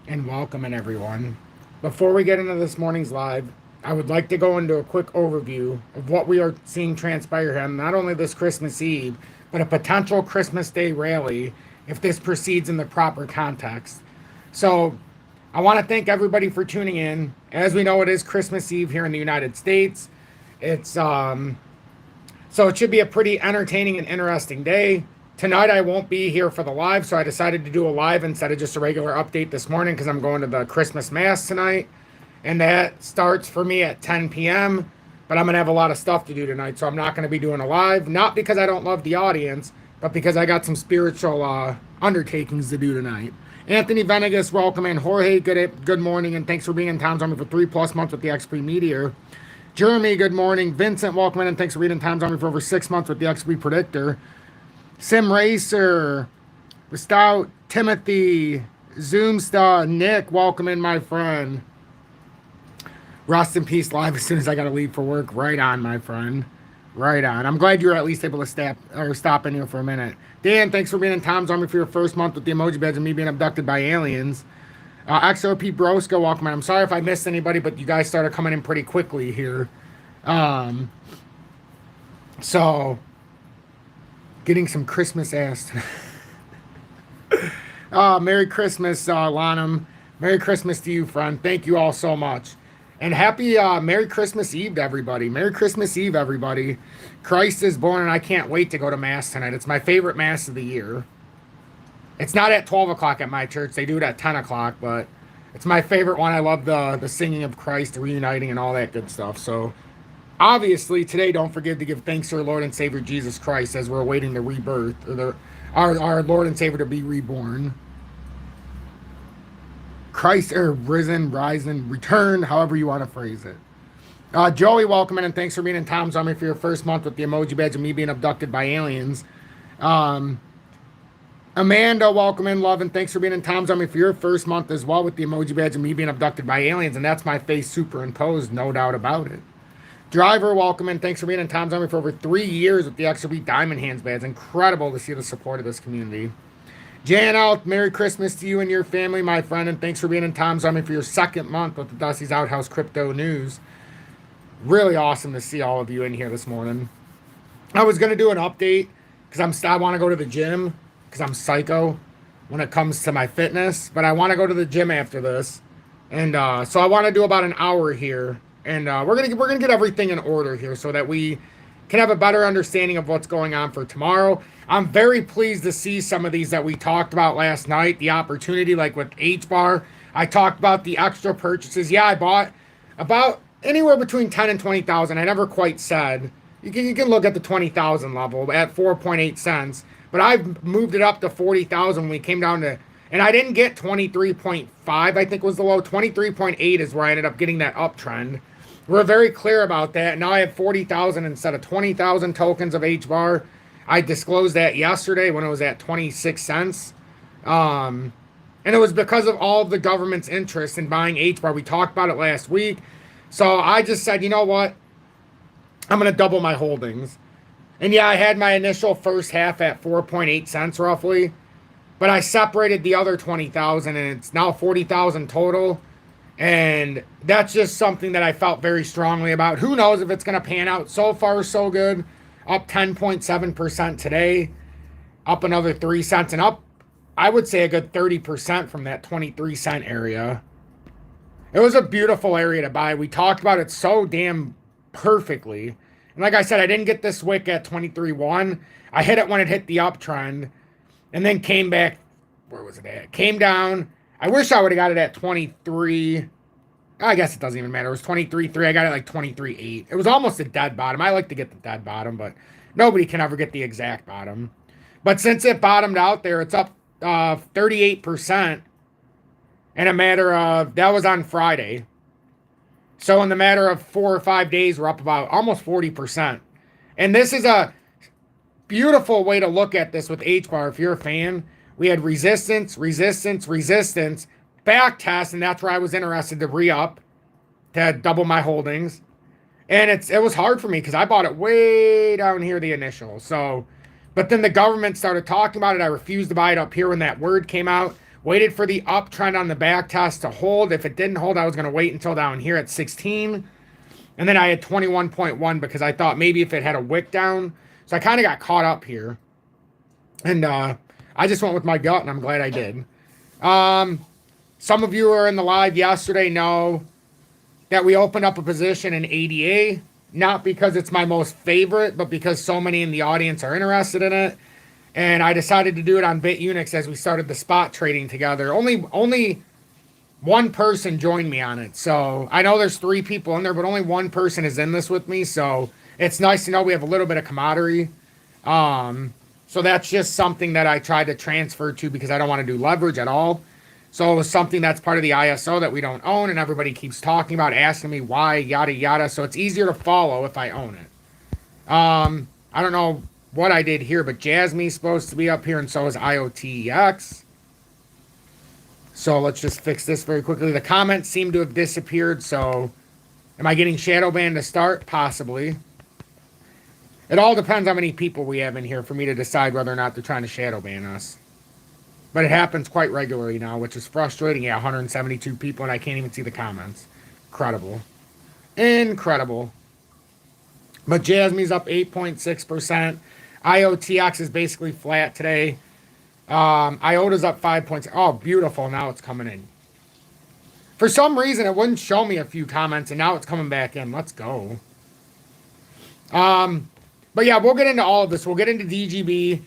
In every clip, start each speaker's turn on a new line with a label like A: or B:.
A: and welcome everyone. Before we get into this morning's live, I would like to go into a quick overview of what we are seeing transpire here, not only this Christmas Eve, but a potential Christmas Day rally if this proceeds in the proper context. So, I want to thank everybody for tuning in. As we know, it is Christmas Eve here in the United States. It's So it should be a pretty entertaining and interesting day. Tonight I won't be here for the live, so I decided to do a live instead of just a regular update this morning because I'm going to the Christmas Mass tonight. And that starts for me at 10 p.m. But I'm going to have a lot of stuff to do tonight, so I'm not going to be doing a live. Not because I don't love the audience, but because I got some spiritual undertakings to do tonight. Anthony Venegas, welcome in. Jorge, good morning, and thanks for being in Tom's Army for 3+ months with the XP Meteor. Jeremy, good morning. Vincent, welcome in, and thanks for reading Tom's Army for over 6 months with the XP Predictor. Sim Racer, Stout, Timothy, Zoomstar, Nick, welcome in, my friend. Rest in peace live as soon as I got to leave for work. Right on, my friend. Right on. I'm glad you were at least able to stop in here for a minute. Dan, thanks for being in Tom's Army for your first month with the emoji badge and me being abducted by aliens. XRP Brosko, welcome in. I'm sorry if I missed anybody, but you guys started coming in pretty quickly here. So, getting some Christmas ass. Merry Christmas, Lanham. Merry Christmas to you, friend. Thank you all so much. And happy Merry Christmas Eve to everybody. Merry Christmas Eve, everybody. Christ is born, and I can't wait to go to Mass tonight. It's my favorite Mass of the year. It's not at 12 o'clock at my church. They do it at 10 o'clock, but it's my favorite one. I love the singing of Christ, the reuniting, and all that good stuff. So, obviously, today, don't forget to give thanks to our Lord and Savior Jesus Christ as we're awaiting the rebirth, or our Lord and Savior to be reborn. Christ, or risen, rising, returned, however you want to phrase it. Joey, welcome in, and thanks for being in Tom's Army for your first month with the emoji badge and me being abducted by aliens. Amanda, welcome in, love, and thanks for being in Tom's Army for your first month as well with the emoji badge and me being abducted by aliens, and that's my face superimposed, no doubt about it. Driver, welcome in, thanks for being in Tom's Army for over 3 years with the XRP Diamond Hands badge. Incredible to see the support of this community. Jan out, Merry Christmas to you and your family, my friend, and thanks for being in Tom's Army for your second month with the Dusty's Outhouse Crypto News. Really awesome to see all of you in here this morning. I was going to do an update because I want to go to the gym because I'm psycho when it comes to my fitness, but I want to go to the gym after this, and so I want to do about an hour here, and we're gonna get everything in order here so that we can have a better understanding of what's going on for tomorrow. I'm very pleased to see some of these that we talked about last night, the opportunity, like with HBAR. I talked about the extra purchases. Yeah, I bought about anywhere between 10 and 20,000. I never quite said. You can look at the 20,000 level at 4.8 cents. But I've moved it up to 40,000 when we came down to, and I didn't get 23.5, I think was the low. 23.8 is where I ended up getting that uptrend. We're very clear about that. Now I have 40,000 instead of 20,000 tokens of HBAR. I disclosed that yesterday when it was at 26 cents. And it was because of all of the government's interest in buying HBAR. We talked about it last week. So I just said, you know what? I'm going to double my holdings. And yeah, I had my initial first half at 4.8 cents roughly, but I separated the other 20,000 and it's now 40,000 total. And that's just something that I felt very strongly about. Who knows if it's going to pan out? So far, so good. Up 10.7% today, up another 3 cents, and up, I would say, a good 30% from that 23 cent area. It was a beautiful area to buy. We talked about it so damn perfectly. And like I said, I didn't get this wick at 23.1. I hit it when it hit the uptrend and then came back. Where was it at? Came down. I wish I would have got it at 23. I guess it doesn't even matter. It was 23.3. I got it like 23.8. It was almost a dead bottom. I like to get the dead bottom, but nobody can ever get the exact bottom. But since it bottomed out there, it's up 38% in a matter of, that was on Friday. So in the matter of 4 or 5 days, we're up about almost 40%. And this is a beautiful way to look at this with HBAR. If you're a fan, we had resistance, resistance, resistance, back test, and that's where I was interested to re-up to double my holdings. And it was hard for me because I bought it way down here, the initial. So, but then the government started talking about it. I refused to buy it up here when that word came out. Waited for the uptrend on the back test to hold. If it didn't hold, I was going to wait until down here at 16. And then I had 21.1 because I thought maybe if it had a wick down. So I kind of got caught up here. And I just went with my gut, and I'm glad I did. Some of you who were in the live yesterday know that we opened up a position in ADA. Not because it's my most favorite, but because so many in the audience are interested in it. And I decided to do it on BITUNIX as we started the spot trading together. Only one person joined me on it. So I know there's 3 people in there, but only one person is in this with me. So it's nice to know we have a little bit of camaraderie. So that's just something that I tried to transfer to because I don't want to do leverage at all. So it was something that's part of the ISO that we don't own, and everybody keeps talking about, asking me why, yada, yada. So it's easier to follow if I own it. I don't know what I did here, but Jasmine's supposed to be up here, and so is IOTX. So let's just fix this very quickly. The comments seem to have disappeared, so am I getting shadow banned to start? Possibly. It all depends how many people we have in here for me to decide whether or not they're trying to shadow ban us. But it happens quite regularly now, which is frustrating. Yeah, 172 people, and I can't even see the comments. Incredible. Incredible. But Jasmine's up 8.6%. IOTX is basically flat today. IOTA's up 5 points. Oh, beautiful. Now it's coming in. For some reason, it wouldn't show me a few comments, and now it's coming back in. Let's go. But yeah, we'll get into all of this. We'll get into DGB.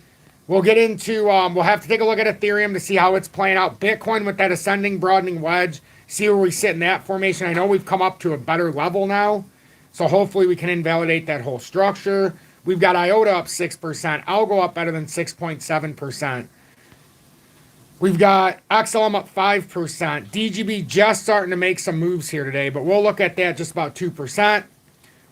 A: We'll get into, we'll have to take a look at Ethereum to see how it's playing out. Bitcoin with that ascending, broadening wedge. See where we sit in that formation. I know we've come up to a better level now. So hopefully we can invalidate that whole structure. We've got IOTA up 6%. Algo up better than 6.7%. We've got XLM up 5%. DGB just starting to make some moves here today, but we'll look at that just about 2%.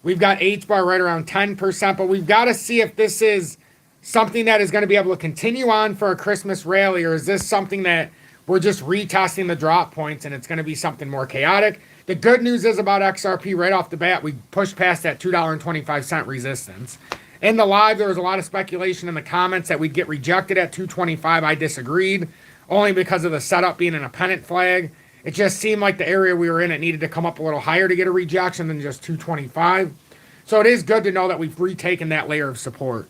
A: We've got HBAR right around 10%, but we've got to see if this is something that is going to be able to continue on for a Christmas rally, or is this something that we're just retesting the drop points and it's going to be something more chaotic? The good news is about XRP right off the bat, we pushed past that $2.25 resistance. In the live, there was a lot of speculation in the comments that we'd get rejected at $2.25. I disagreed, only because of the setup being in a pennant flag. It just seemed like the area we were in, it needed to come up a little higher to get a rejection than just $2.25. So it is good to know that we've retaken that layer of support.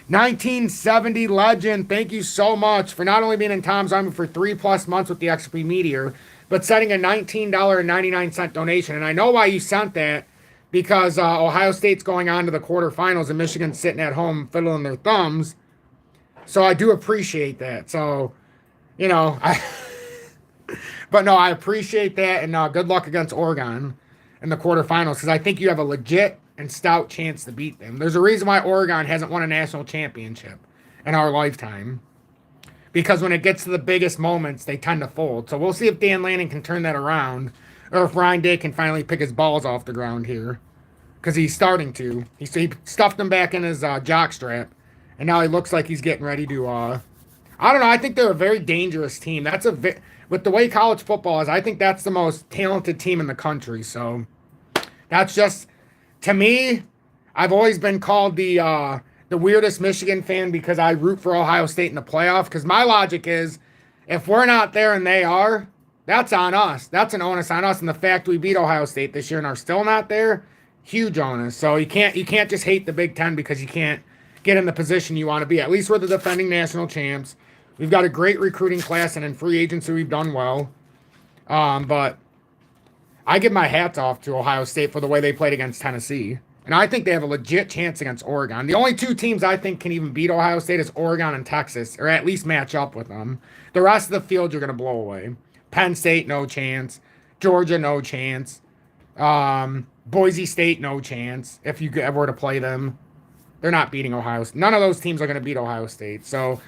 A: 1970 Legend, thank you so much for not only being in Tom's Army for 3+ months with the XRP Meteor, but sending a $19.99 donation. And I know why you sent that, because Ohio State's going on to the quarterfinals and Michigan's sitting at home fiddling their thumbs. So I do appreciate that. So, you know, but no, I appreciate that. And good luck against Oregon in the quarterfinals, because I think you have a legit and stout chance to beat them. There's a reason why Oregon hasn't won a national championship in our lifetime, because when it gets to the biggest moments, they tend to fold. So we'll see if Dan Lanning can turn that around, or if Ryan Day can finally pick his balls off the ground here, because he's starting to. He stuffed them back in his jock strap, and now he looks like he's getting ready to. I don't know. I think they're a very dangerous team. With the way college football is, I think that's the most talented team in the country. So that's just, to me, I've always been called the weirdest Michigan fan because I root for Ohio State in the playoff. Because my logic is, if we're not there and they are, that's on us. That's an onus on us. And the fact we beat Ohio State this year and are still not there, huge onus. So you can't just hate the Big Ten because you can't get in the position you want to be. At least we're the defending national champs. We've got a great recruiting class, and in free agency we've done well. But I give my hats off to Ohio State for the way they played against Tennessee. And I think they have a legit chance against Oregon. The only 2 teams I think can even beat Ohio State is Oregon and Texas, or at least match up with them. The rest of the field you're going to blow away. Penn State, no chance. Georgia, no chance. Boise State, no chance. If you ever were to play them, they're not beating Ohio State. None of those teams are going to beat Ohio State. So,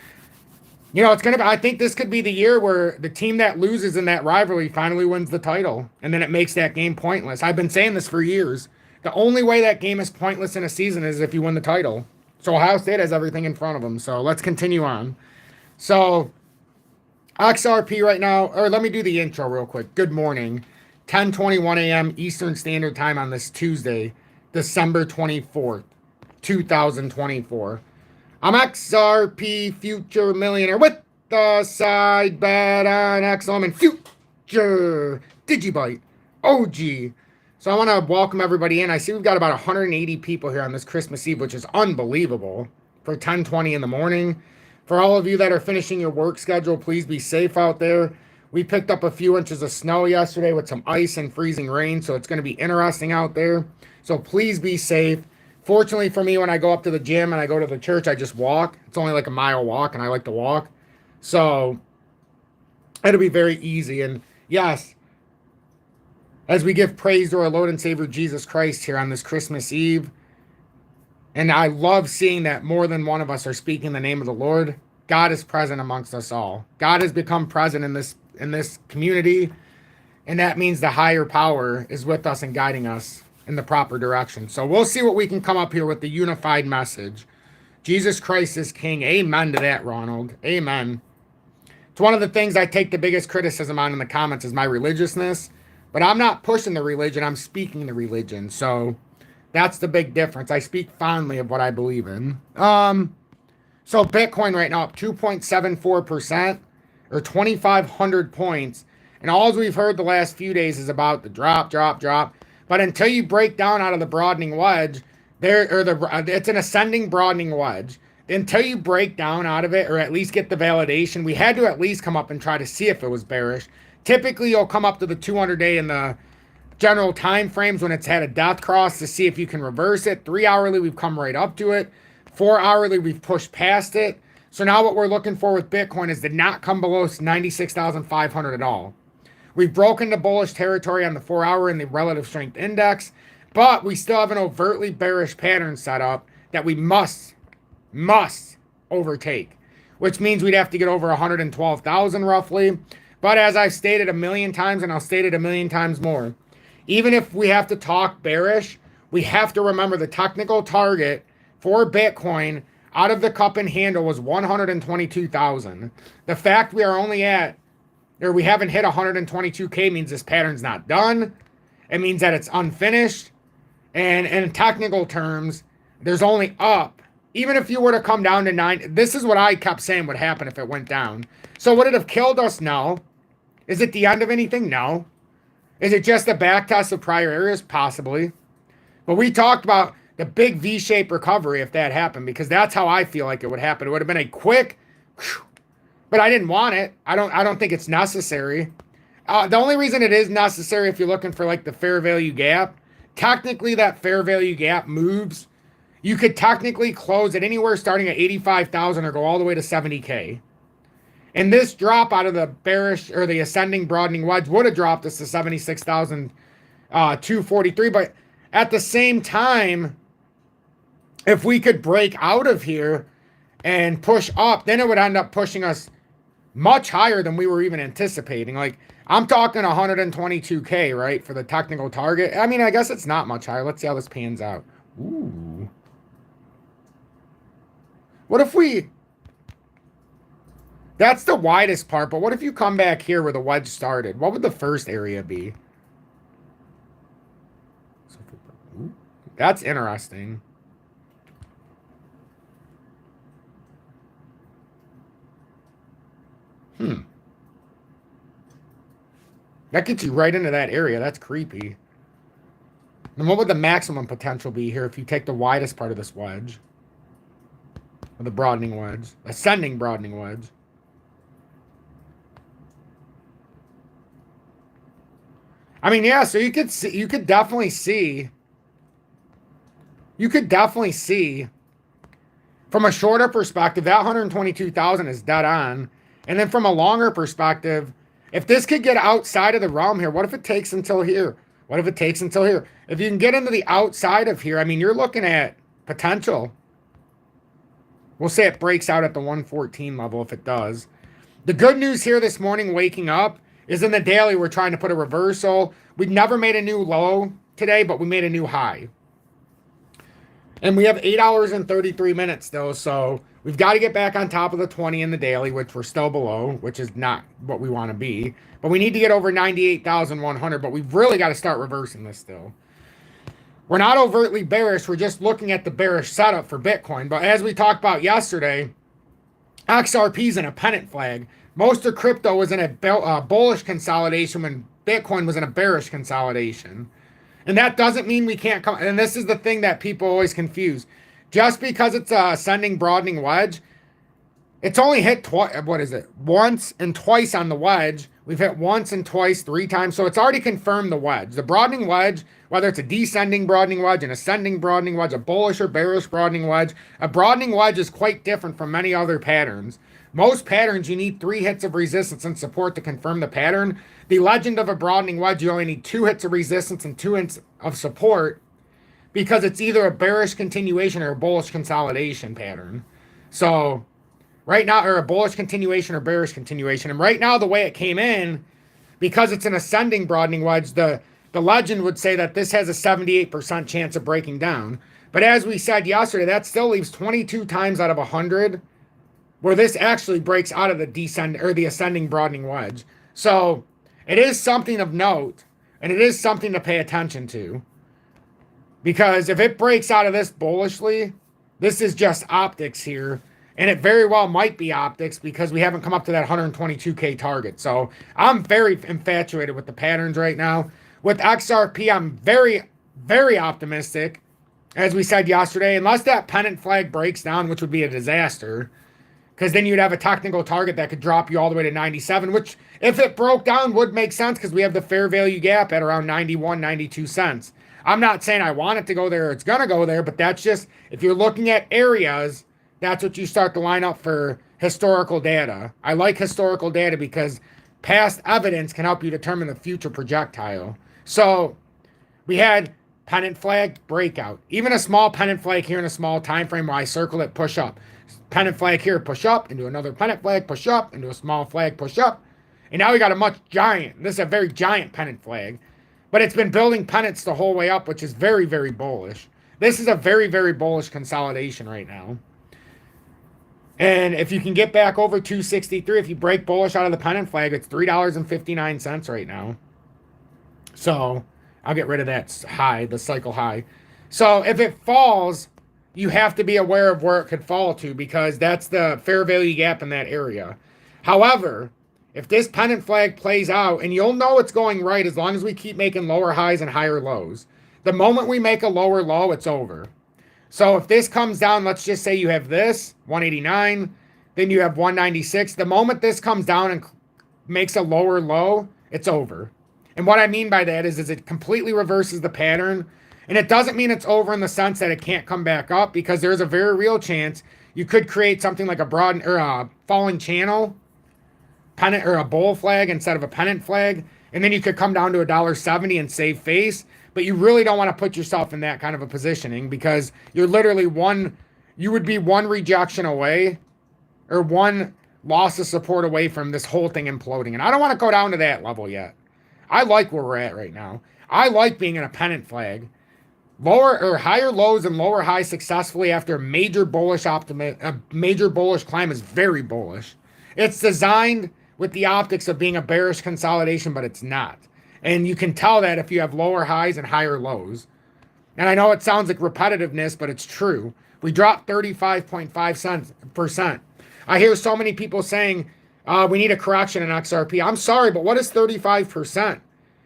A: you know, I think this could be the year where the team that loses in that rivalry finally wins the title, and then it makes that game pointless. I've been saying this for years. The only way that game is pointless in a season is if you win the title. So Ohio State has everything in front of them. So let's continue on. So XRP right now, or let me do the intro real quick. Good morning. 10:21 a.m. Eastern Standard Time on this Tuesday, December 24th, 2024. I'm XRP Future Millionaire with the side bet on XLM and future Digibite OG. So I want to welcome everybody in. I see we've got about 180 people here on this Christmas Eve, which is unbelievable for 10:20 in the morning. For all of you that are finishing your work schedule, please be safe out there. We picked up a few inches of snow yesterday with some ice and freezing rain, so it's going to be interesting out there. So please be safe. Fortunately for me, when I go up to the gym and I go to the church, I just walk. It's only like a mile walk, and I like to walk. So it'll be very easy. And yes, as we give praise to our Lord and Savior Jesus Christ here on this Christmas Eve, and I love seeing that more than one of us are speaking the name of the Lord, God is present amongst us all. God has become present in this community, and that means the higher power is with us and guiding us in the proper direction. So we'll see what we can come up here with the unified message. Jesus Christ is King. Amen to that, Ronald. Amen. It's one of the things I take the biggest criticism on in the comments is my religiousness, but I'm not pushing the religion. I'm speaking the religion. So that's the big difference. I speak fondly of what I believe in. So Bitcoin right now up 2.74% or 2,500 points. And all we've heard the last few days is about the drop. But until you break down out of the broadening wedge, it's an ascending broadening wedge. Until you break down out of it, or at least get the validation, we had to at least come up and try to see if it was bearish. Typically, you'll come up to the 200-day in the general time frames when it's had a death cross to see if you can reverse it. 3 hourly, we've come right up to it. 4 hourly, we've pushed past it. So now what we're looking for with Bitcoin is to not come below 96,500 at all. We've broken the bullish territory on the 4 hour and the relative strength index, but we still have an overtly bearish pattern set up that we must overtake, which means we'd have to get over 112,000 roughly. But as I've stated a million times, and I'll state it a million times more, even if we have to talk bearish, we have to remember the technical target for Bitcoin out of the cup and handle was 122,000. The fact we are only at, or we haven't hit 122K means this pattern's not done. It means that it's unfinished. And in technical terms, there's only up. Even if you were to come down to 9, this is what I kept saying would happen if it went down. So would it have killed us? No. Is it the end of anything? No. Is it just a back test of prior areas? Possibly. But we talked about the big V-shaped recovery if that happened, because that's how I feel like it would happen. It would have been a quick, but I didn't want it. I don't think it's necessary. The only reason it is necessary if you're looking for like the fair value gap, technically that fair value gap moves. You could technically close it anywhere starting at 85,000 or go all the way to 70K. And this drop out of the bearish or the ascending broadening wedge would have dropped us to 76,243. But at the same time, if we could break out of here and push up, then it would end up pushing us much higher than we were even anticipating. Like, I'm talking 122K, right, for the technical target. I mean, I guess it's not much higher. Let's see how this pans out. Ooh. What if we... That's the widest part, but what if you come back here where the wedge started? What would the first area be? Ooh, that's interesting. That gets you right into that area. That's creepy. And what would the maximum potential be here if you take the widest part of this wedge? Or the broadening wedge. Ascending broadening wedge. I mean, yeah, so you could definitely see from a shorter perspective, that 122,000 is dead on. And then from a longer perspective, if this could get outside of the realm here, what if it takes until here? What if it takes until here? If you can get into the outside of here, I mean, you're looking at potential. We'll say it breaks out at the 114 level if it does. The good news here this morning, waking up, is in the daily, we're trying to put a reversal. We've never made a new low today, but we made a new high. And we have 8 hours and 33 minutes still, so we've got to get back on top of the 20 in the daily, which we're still below, which is not what we want to be. But we need to get over 98,100, but we've really got to start reversing this still. We're not overtly bearish. We're just looking at the bearish setup for Bitcoin. But as we talked about yesterday, XRP's in a pennant flag. Most of crypto was in a bullish consolidation when Bitcoin was in a bearish consolidation. And that doesn't mean we can't come. And this is the thing that people always confuse. Just because it's a ascending broadening wedge, it's only hit once and twice on the wedge. We've hit once and twice, 3 times. So it's already confirmed the wedge. The broadening wedge, whether it's a descending broadening wedge, an ascending broadening wedge, a bullish or bearish broadening wedge, a broadening wedge is quite different from many other patterns. Most patterns, you need 3 hits of resistance and support to confirm the pattern. The legend of a broadening wedge, you only need 2 hits of resistance and 2 hits of support because it's either a bearish continuation or a bullish consolidation pattern. So right now, or a bullish continuation or bearish continuation. And right now, the way it came in, because it's an ascending broadening wedge, the legend would say that this has a 78% chance of breaking down. But as we said yesterday, that still leaves 22 times out of 100 where this actually breaks out of the ascending broadening wedge. So it is something of note, and it is something to pay attention to. Because if it breaks out of this bullishly, this is just optics here. And it very well might be optics because we haven't come up to that 122K target. So I'm very infatuated with the patterns right now. With XRP, I'm very, very optimistic. As we said yesterday, unless that pennant flag breaks down, which would be a disaster. Because then you'd have a technical target that could drop you all the way to 97, which if it broke down would make sense because we have the fair value gap at around 91, 92 cents. I'm not saying I want it to go there or it's going to go there, but that's just, if you're looking at areas, that's what you start to line up for historical data. I like historical data because past evidence can help you determine the future projectile. So we had pennant flag breakout. Even a small pennant flag here in a small time frame where I circle it, push up. Pennant flag here, push up, into another pennant flag, push up, into a small flag, push up. And now we got a much giant, this is a very giant pennant flag. But it's been building pennants the whole way up, which is very, very bullish. This is a very, very bullish consolidation right now. And if you can get back over 263, if you break bullish out of the pennant flag, it's $3.59 right now. So I'll get rid of that high, the cycle high. So if it falls, you have to be aware of where it could fall to because that's the fair value gap in that area. However, if this pennant flag plays out, and you'll know it's going right as long as we keep making lower highs and higher lows. The moment we make a lower low, it's over. So if this comes down, let's just say you have this, 189, then you have 196. The moment this comes down and makes a lower low, it's over. And what I mean by that is it completely reverses the pattern. And it doesn't mean it's over in the sense that it can't come back up because there's a very real chance you could create something like a broad or a falling channel pennant or a bull flag instead of a pennant flag. And then you could come down to $1.70 and save face. But you really don't want to put yourself in that kind of a positioning because you're literally you would be one rejection away or one loss of support away from this whole thing imploding. And I don't want to go down to that level yet. I like where we're at right now. I like being in a pennant flag. Lower or higher lows and lower highs successfully after a major bullish climb is very bullish. It's designed with the optics of being a bearish consolidation, but it's not. And you can tell that if you have lower highs and higher lows. And I know it sounds like repetitiveness, but it's true. We dropped 35.5%. I hear so many people saying we need a correction in XRP. I'm sorry, but what is 35%?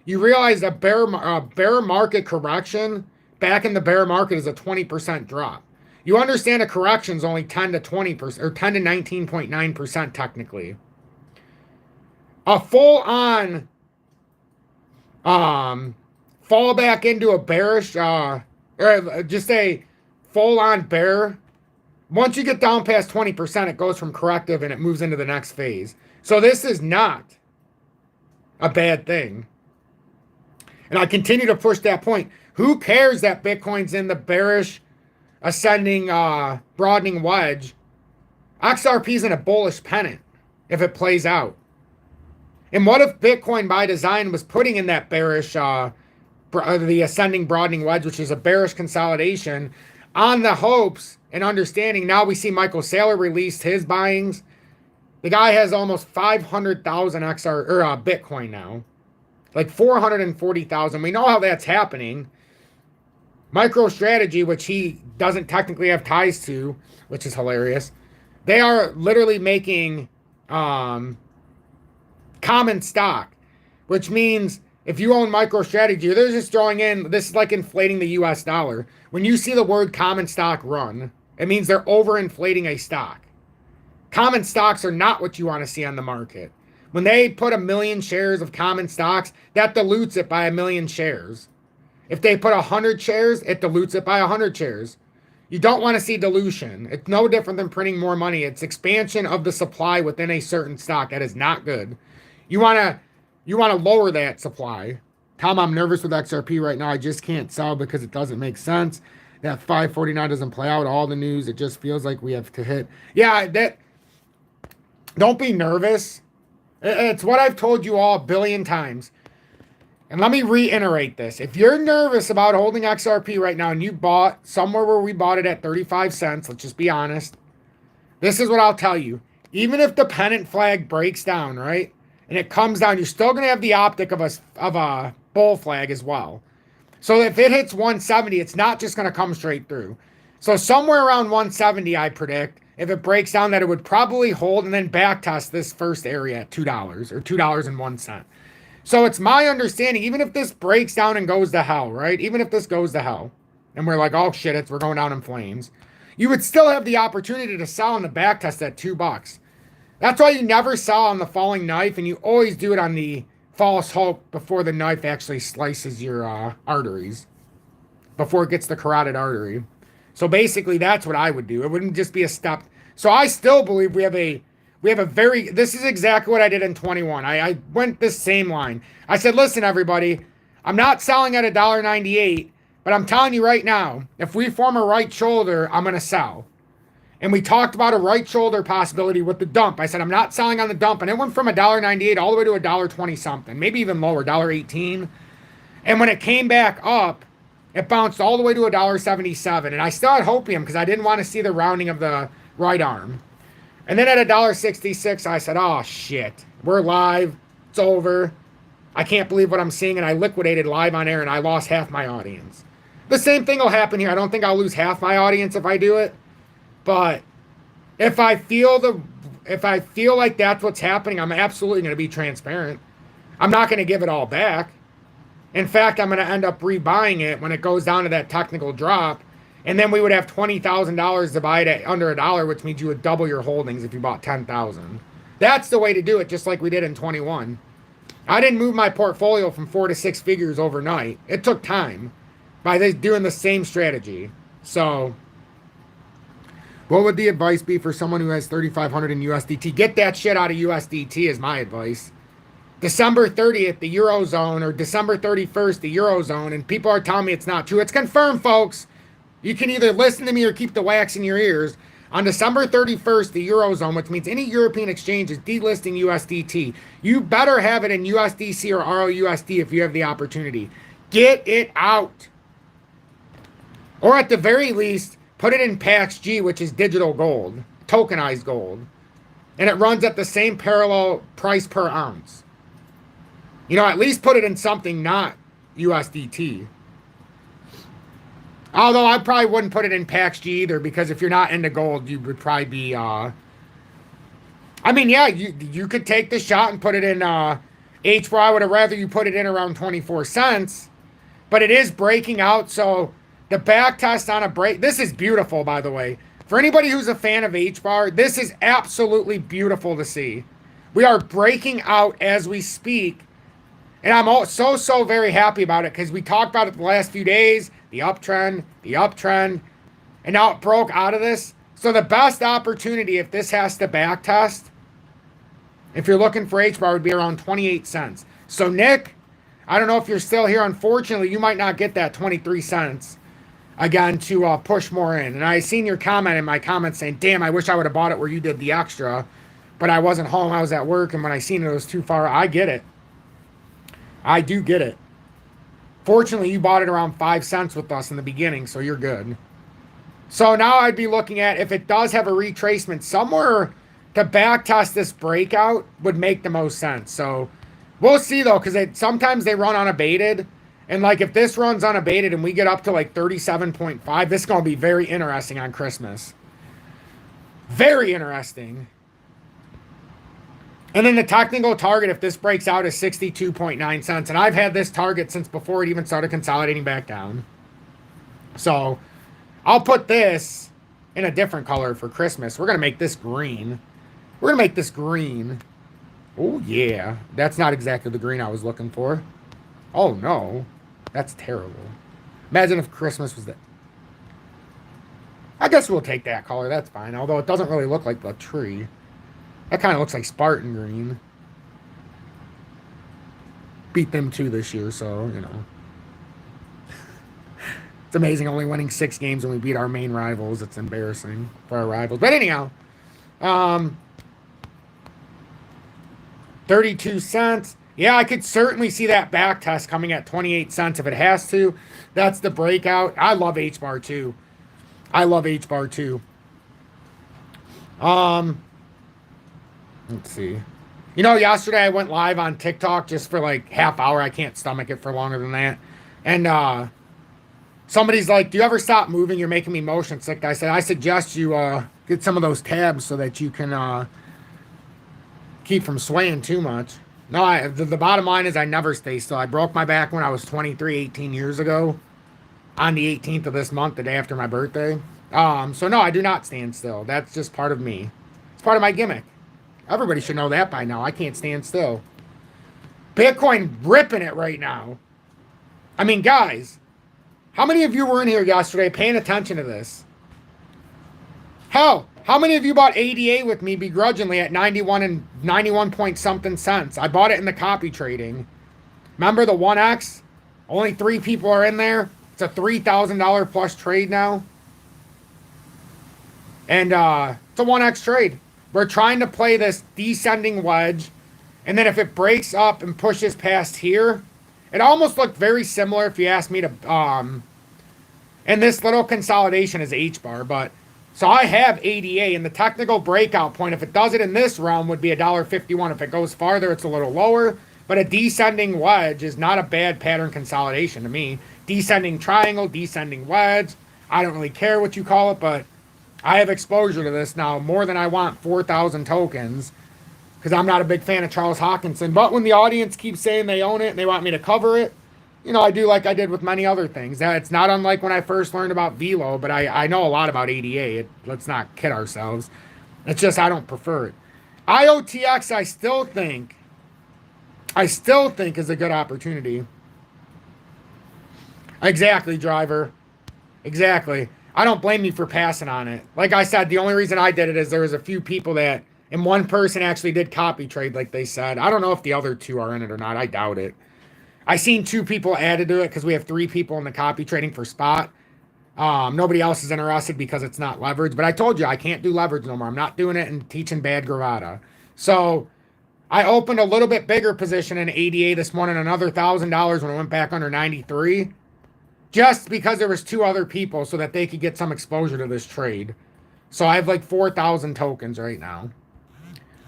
A: You realize a bear market correction back in the bear market is a 20% drop. You understand a correction is only 10 to 20% or 10 to 19.9% technically. A full-on fall back into a bearish, or just a full-on bear. Once you get down past 20%, it goes from corrective and it moves into the next phase. So this is not a bad thing. And I continue to push that point. Who cares that Bitcoin's in the bearish, ascending, broadening wedge? XRP's in a bullish pennant if it plays out. And what if Bitcoin by design was putting in that bearish, the ascending broadening wedge, which is a bearish consolidation, on the hopes and understanding? Now we see Michael Saylor released his buyings. The guy has almost 500,000 Bitcoin now, like 440,000. We know how that's happening. MicroStrategy, which he doesn't technically have ties to, which is hilarious. They are literally making common stock, which means if you own MicroStrategy, they're just throwing in, this is like inflating the US dollar. When you see the word common stock run, it means they're overinflating a stock. Common stocks are not what you want to see on the market. When they put 1 million shares of common stocks, that dilutes it by 1 million shares. If they put 100 shares, it dilutes it by 100 shares. You don't want to see dilution. It's no different than printing more money. It's expansion of the supply within a certain stock. That is not good. You want to lower that supply. Tom, I'm nervous with XRP right now. I just can't sell because it doesn't make sense. That 549 doesn't play out. All the news, it just feels like we have to hit. Yeah, don't be nervous. It's what I've told you all a billion times. And let me reiterate this. If you're nervous about holding XRP right now and you bought somewhere where we bought it at 35 cents, let's just be honest. This is what I'll tell you. Even if the pennant flag breaks down, right, and it comes down, you're still going to have the optic of a bull flag as well. So if it hits 170, it's not just going to come straight through. So somewhere around 170, I predict, if it breaks down, that it would probably hold and then back test this first area at $2 or $2.01. So it's my understanding, even if this breaks down and goes to hell, right? Even if this goes to hell, and we're like, oh shit, we're going down in flames, you would still have the opportunity to sell on the back test at $2. That's why you never sell on the falling knife, and you always do it on the false hope before the knife actually slices your arteries, before it gets the carotid artery. So basically, that's what I would do. It wouldn't just be a step. So I still believe we have a very, this is exactly what I did in 21. I went this same line. I said, listen, everybody, I'm not selling at $1.98, but I'm telling you right now, if we form a right shoulder, I'm going to sell. And we talked about a right shoulder possibility with the dump. I said, I'm not selling on the dump. And it went from $1.98 all the way to $1.20 something, maybe even lower, $1.18. And when it came back up, it bounced all the way to $1.77. And I still had hopium because I didn't want to see the rounding of the right arm. And then at $1.66, I said, oh, shit. We're live. It's over. I can't believe what I'm seeing. And I liquidated live on air, and I lost half my audience. The same thing will happen here. I don't think I'll lose half my audience if I do it. But if I feel like that's what's happening, I'm absolutely going to be transparent. I'm not going to give it all back. In fact, I'm going to end up rebuying it when it goes down to that technical drop. And then we would have $20,000 to buy it at under $1, which means you would double your holdings if you bought 10,000. That's the way to do it, just like we did in 21. I didn't move my portfolio from 4 to 6 figures overnight. It took time by doing the same strategy. So what would the advice be for someone who has 3,500 in USDT? Get that shit out of USDT is my advice. December 30th, the Eurozone, or December 31st, the Eurozone, and people are telling me it's not true. It's confirmed, folks. You can either listen to me or keep the wax in your ears. On December 31st, the Eurozone, which means any European exchange, is delisting USDT. You better have it in USDC or ROUSD if you have the opportunity. Get it out. Or at the very least, put it in PAXG, which is digital gold, tokenized gold. And it runs at the same parallel price per ounce. You know, at least put it in something not USDT. Although I probably wouldn't put it in PAXG either, because if you're not into gold, you would probably be, I mean, yeah, you could take the shot and put it in HBAR. I would have rather you put it in around 24 cents, but it is breaking out. So the back test on a break, this is beautiful, by the way. For anybody who's a fan of HBAR, this is absolutely beautiful to see. We are breaking out as we speak. And I'm so very happy about it, because we talked about it the last few days, the uptrend, and now it broke out of this. So the best opportunity, if this has to back test, if you're looking for HBAR, would be around 28 cents. So Nick, I don't know if you're still here. Unfortunately, you might not get that 23 cents again to push more in. And I seen your comment in my comments saying, damn, I wish I would have bought it where you did the extra, but I wasn't home. I was at work, and when I seen it, it was too far. I get it. I do get it. Fortunately, you bought it around 5 cents with us in the beginning, so you're good. So now I'd be looking at, if it does have a retracement somewhere to back test this breakout, would make the most sense. So we'll see, though, because sometimes they run unabated. And like if this runs unabated and we get up to like 37.5, this is going to be very interesting on Christmas. Very interesting. And then the technical target, if this breaks out, is 62.9 cents. And I've had this target since before it even started consolidating back down. So I'll put this in a different color for Christmas. We're going to make this green. We're going to make this green. Oh, yeah. That's not exactly the green I was looking for. Oh, no. That's terrible. Imagine if Christmas was that. I guess we'll take that color. That's fine. Although it doesn't really look like the tree. That kind of looks like Spartan green. Beat them too this year, so, you know. It's amazing only winning 6 games when we beat our main rivals. It's embarrassing for our rivals. But anyhow, 32 cents. Yeah, I could certainly see that back test coming at 28 cents if it has to. That's the breakout. I love HBAR too. I love HBAR too. Let's see. You know, yesterday I went live on TikTok just for like half hour. I can't stomach it for longer than that. And somebody's like, do you ever stop moving? You're making me motion sick. I said, I suggest you get some of those tabs so that you can keep from swaying too much. No, the bottom line is I never stay still. I broke my back when I was 23, 18 years ago. On the 18th of this month, the day after my birthday. So no, I do not stand still. That's just part of me. It's part of my gimmick. Everybody should know that by now. I can't stand still. Bitcoin ripping it right now. I mean, guys, how many of you were in here yesterday paying attention to this? Hell, how many of you bought ADA with me begrudgingly at 91 point something cents? I bought it in the copy trading. Remember the 1X? Only 3 people are in there. It's a $3,000 plus trade now. And it's a 1X trade. We're trying to play this descending wedge. And then if it breaks up and pushes past here, it almost looked very similar if you ask me to. And this little consolidation is HBAR. But so I have ADA, and the technical breakout point, if it does it in this realm, would be $1.51. If it goes farther, it's a little lower. But a descending wedge is not a bad pattern consolidation to me. Descending triangle, descending wedge. I don't really care what you call it, but I have exposure to this now more than I want 4,000 tokens because I'm not a big fan of Charles Hockinson. But when the audience keeps saying they own it and they want me to cover it, you know, I do like I did with many other things. It's not unlike when I first learned about VELO, but I know a lot about ADA. Let's not kid ourselves. It's just I don't prefer it. IOTX, I still think is a good opportunity. Exactly, driver. Exactly. I don't blame you for passing on it. Like I said, the only reason I did it is there was a few people that, and one person actually did copy trade like they said. I don't know if the other 2 are in it or not. I doubt it. I seen 2 people added to it because we have 3 people in the copy trading for spot. Nobody else is interested because it's not leverage. But I told you I can't do leverage no more. I'm not doing it and teaching bad Gravata. So I opened a little bit bigger position in ADA this morning, another $1,000 when it went back under 93. Just because there was 2 other people so that they could get some exposure to this trade. So I have like 4,000 tokens right now.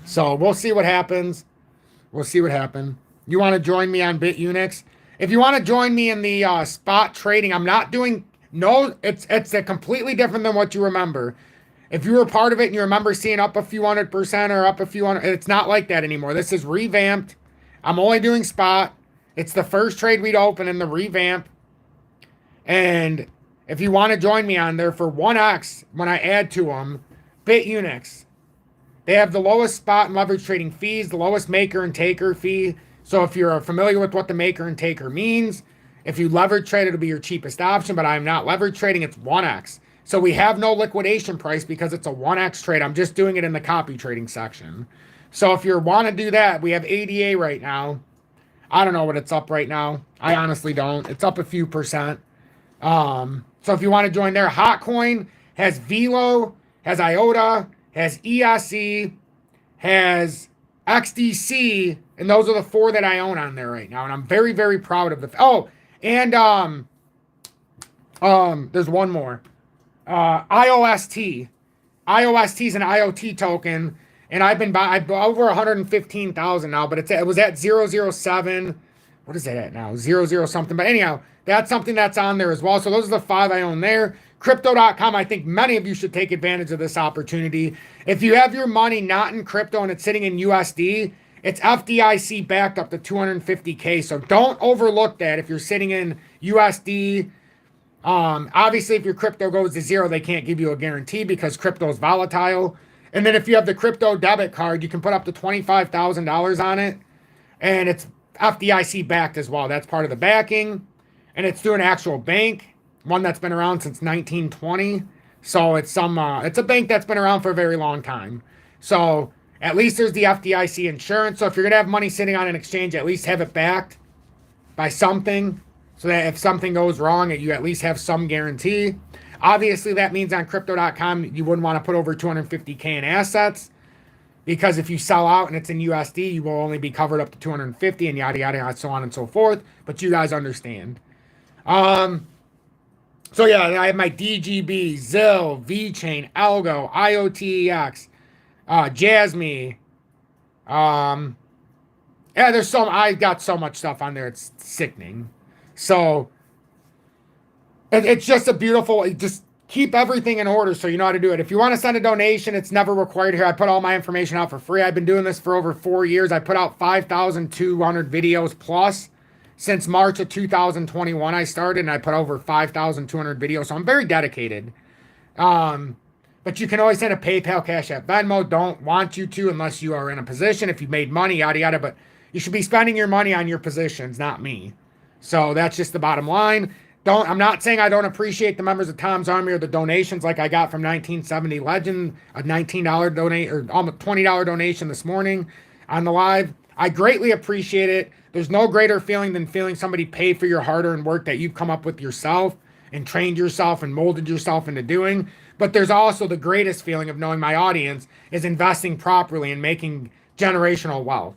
A: So we'll see what happens. We'll see what happens. You want to join me on BITUNIX? If you want to join me in the spot trading, I'm not doing... No, it's a completely different than what you remember. If you were part of it and you remember seeing up a few 100% or up a few hundred... It's not like that anymore. This is revamped. I'm only doing spot. It's the first trade we'd open in the revamp. And if you want to join me on there for 1X, when I add to them, BITUNIX. They have the lowest spot and leverage trading fees, the lowest maker and taker fee. So if you're familiar with what the maker and taker means, if you leverage trade, it'll be your cheapest option, but I'm not leverage trading, it's 1X. So we have no liquidation price because it's a 1X trade. I'm just doing it in the copy trading section. So if you want to do that, we have ADA right now. I don't know what it's up right now. I honestly don't. It's up a few percent. So if you want to join there, HOTCOIN has VELO, has IOTA, has ESE, has XDC, and those are the 4 that I own on there right now. And I'm very, very proud of the... Oh, and there's one more. IOST. IOST is an IoT token, and I've been over 115,000 now, but it was at 007 what is that at now? 00 something. But anyhow, that's something that's on there as well. So those are the 5 I own there. Crypto.com, I think many of you should take advantage of this opportunity. If you have your money not in crypto and it's sitting in USD, it's FDIC backed up to 250K. So don't overlook that if you're sitting in USD. Obviously, if your crypto goes to 0, they can't give you a guarantee because crypto is volatile. And then if you have the crypto debit card, you can put up to $25,000 on it. And it's FDIC backed as well. That's part of the backing. And it's through an actual bank, one that's been around since 1920. So it's a bank that's been around for a very long time. So at least there's the FDIC insurance. So if you're going to have money sitting on an exchange, at least have it backed by something. So that if something goes wrong, you at least have some guarantee. Obviously, that means on crypto.com, you wouldn't want to put over 250K in assets. Because if you sell out and it's in USD, you will only be covered up to 250 and yada, yada, yada, so on and so forth. But you guys understand. So yeah, I have my DGB, ZIL, VChain, Algo, IOTEX, Jasmy. Yeah, I got so much stuff on there. It's sickening. So it's just a beautiful, just keep everything in order so you know how to do it. If you want to send a donation, it's never required here. I put all my information out for free. I've been doing this for over 4 years. I put out 5,200 videos plus since March of 2021 I started, and I put over 5,200 videos. So I'm very dedicated. But you can always send a PayPal, Cash App, Venmo. Don't want you to unless you are in a position. If you've made money, yada, yada. But you should be spending your money on your positions, not me. So that's just the bottom line. I'm not saying I don't appreciate the members of Tom's Army or the donations like I got from 1970 Legend, a $19 donate or almost $20 donation this morning on the live. I greatly appreciate it. There's no greater feeling than feeling somebody pay for your hard-earned work that you've come up with yourself and trained yourself and molded yourself into doing. But there's also the greatest feeling of knowing my audience is investing properly and making generational wealth.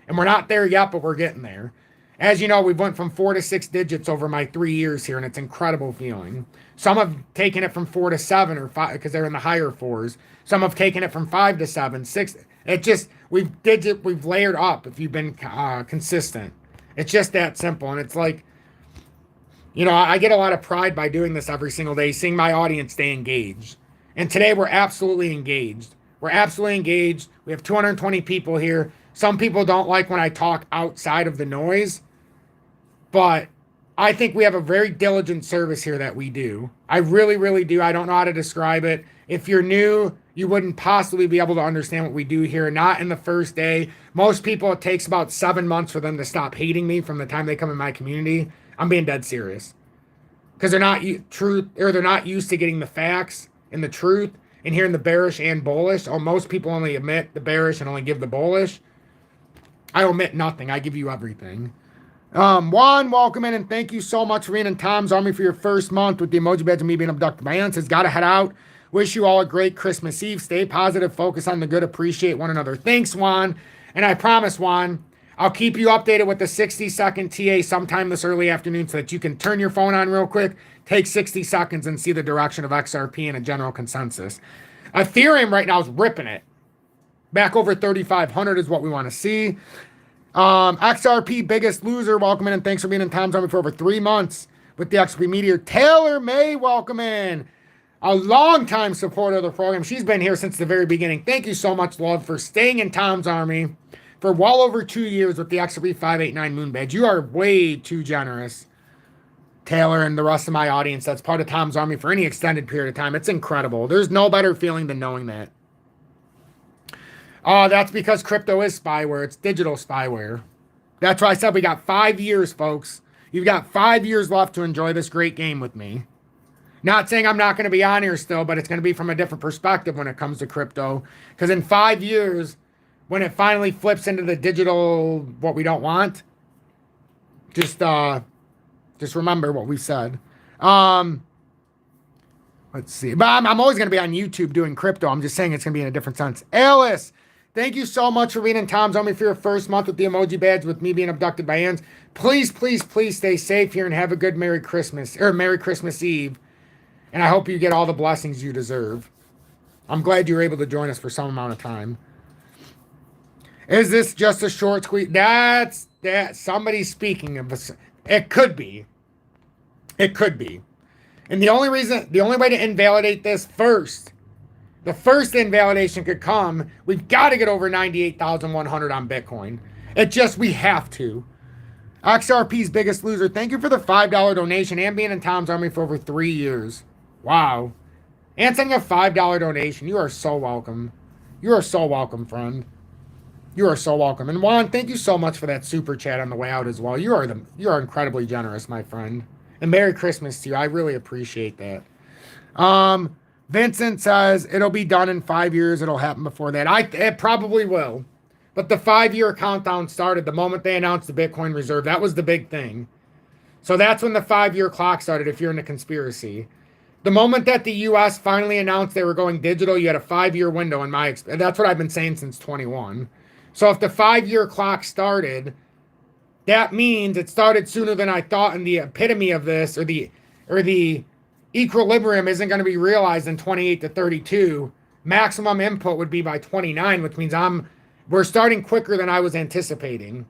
A: And we're not there yet, but we're getting there. As you know, we've went from 4 to 6 digits over my 3 years here, and it's an incredible feeling. Some have taken it from 4 to 7 or 5 because they're in the higher 4s. Some have taken it from 5 to 7, 6. It just, we've layered up if you've been consistent. It's just that simple. And it's like, you know, I get a lot of pride by doing this every single day, seeing my audience stay engaged. And today we're absolutely engaged. We're absolutely engaged. We have 220 people here. Some people don't like when I talk outside of the noise. But I think we have a very diligent service here that we do. I really, really do. I don't know how to describe it. If you're new, you wouldn't possibly be able to understand what we do here. Not in the first day. Most people, it takes about 7 months for them to stop hating me from the time they come in my community. I'm being dead serious. Because they're not they're not used to getting the facts and the truth and hearing the bearish and bullish. Oh, most people only admit the bearish and only give the bullish. I omit nothing. I give you everything. Juan, welcome in, and thank you so much for being in Tom's Army for your first month with the emoji badge and me being abducted by aliens. Gotta head out. Wish you all a great Christmas Eve. Stay positive, focus on the good, appreciate one another. Thanks, Juan. And I promise, Juan, I'll keep you updated with the 60-second TA sometime this early afternoon so that you can turn your phone on real quick, take 60 seconds, and see the direction of XRP and a general consensus. Ethereum right now is ripping it. Back over 3,500 is what we want to see. XRP biggest loser, welcome in, and thanks for being in Tom's Army for over 3 months with the XRP Meteor. Taylor May, welcome in. A long-time supporter of the program. She's been here since the very beginning. Thank you so much, love, for staying in Tom's Army for well over 2 years with the XRP 589 Moon Badge. You are way too generous, Taylor, and the rest of my audience that's part of Tom's Army for any extended period of time. It's incredible. There's no better feeling than knowing that. That's because crypto is spyware. It's digital spyware. That's why I said we got 5 years, folks. You've got 5 years left to enjoy this great game with me. Not saying I'm not going to be on here still, but it's going to be from a different perspective when it comes to crypto. Because in 5 years, when it finally flips into the digital, what we don't want, just remember what we said. Let's see. But I'm always going to be on YouTube doing crypto. I'm just saying it's going to be in a different sense. Alice, thank you so much for being in Tom's Army for your first month with the emoji badge with me being abducted by aliens. Please, please, please stay safe here and have a good Merry Christmas or Merry Christmas Eve. And I hope you get all the blessings you deserve. I'm glad you were able to join us for some amount of time. Is this just a short squeeze? That's that somebody's speaking of us. It could be. It could be. And the only way to invalidate this first, the first invalidation could come, we've got to get over 98,100 on Bitcoin. We have to. XRP's biggest loser. Thank you for the $5 donation and being in Tom's Army for over 3 years. Wow. And sending a $5 donation. You are so welcome. You are so welcome, friend. You are so welcome. And Juan, thank you so much for that super chat on the way out as well. You are incredibly generous, my friend. And Merry Christmas to you. I really appreciate that. Vincent says it'll be done in 5 years. It'll happen before that. It probably will. But the 5-year countdown started the moment they announced the Bitcoin reserve. That was the big thing. So that's when the 5-year clock started if you're in the conspiracy. The moment that the U.S. finally announced they were going digital, you had a 5-year window in my experience. That's what I've been saying since 21. So if the 5-year clock started, that means it started sooner than I thought, and the epitome of this, or the equilibrium isn't going to be realized in 28 to 32. Maximum input would be by 29, which means we're starting quicker than I was anticipating.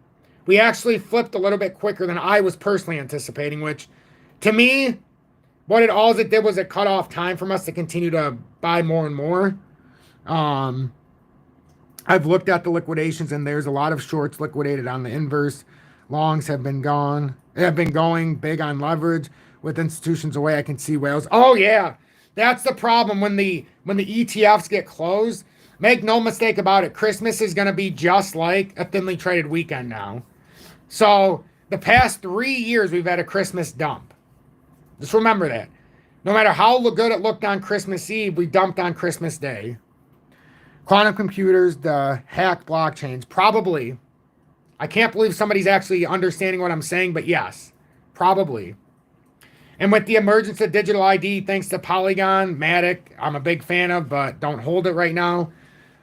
A: We actually flipped a little bit quicker than I was personally anticipating, which to me, all it did was it cut off time from us to continue to buy more and more. I've looked at the liquidations, and there's a lot of shorts liquidated on the inverse. Longs have been going big on leverage with institutions away. I can see whales. Oh yeah, that's the problem when the ETFs get closed. Make no mistake about it. Christmas is going to be just like a thinly traded weekend now. So the past 3 years we've had a Christmas dump. Just remember that. No matter how good it looked on Christmas Eve, we dumped on Christmas Day. Quantum computers, the hack blockchains, probably. I can't believe somebody's actually understanding what I'm saying, but yes, probably. And with the emergence of digital ID, thanks to Polygon, Matic, I'm a big fan of, but don't hold it right now.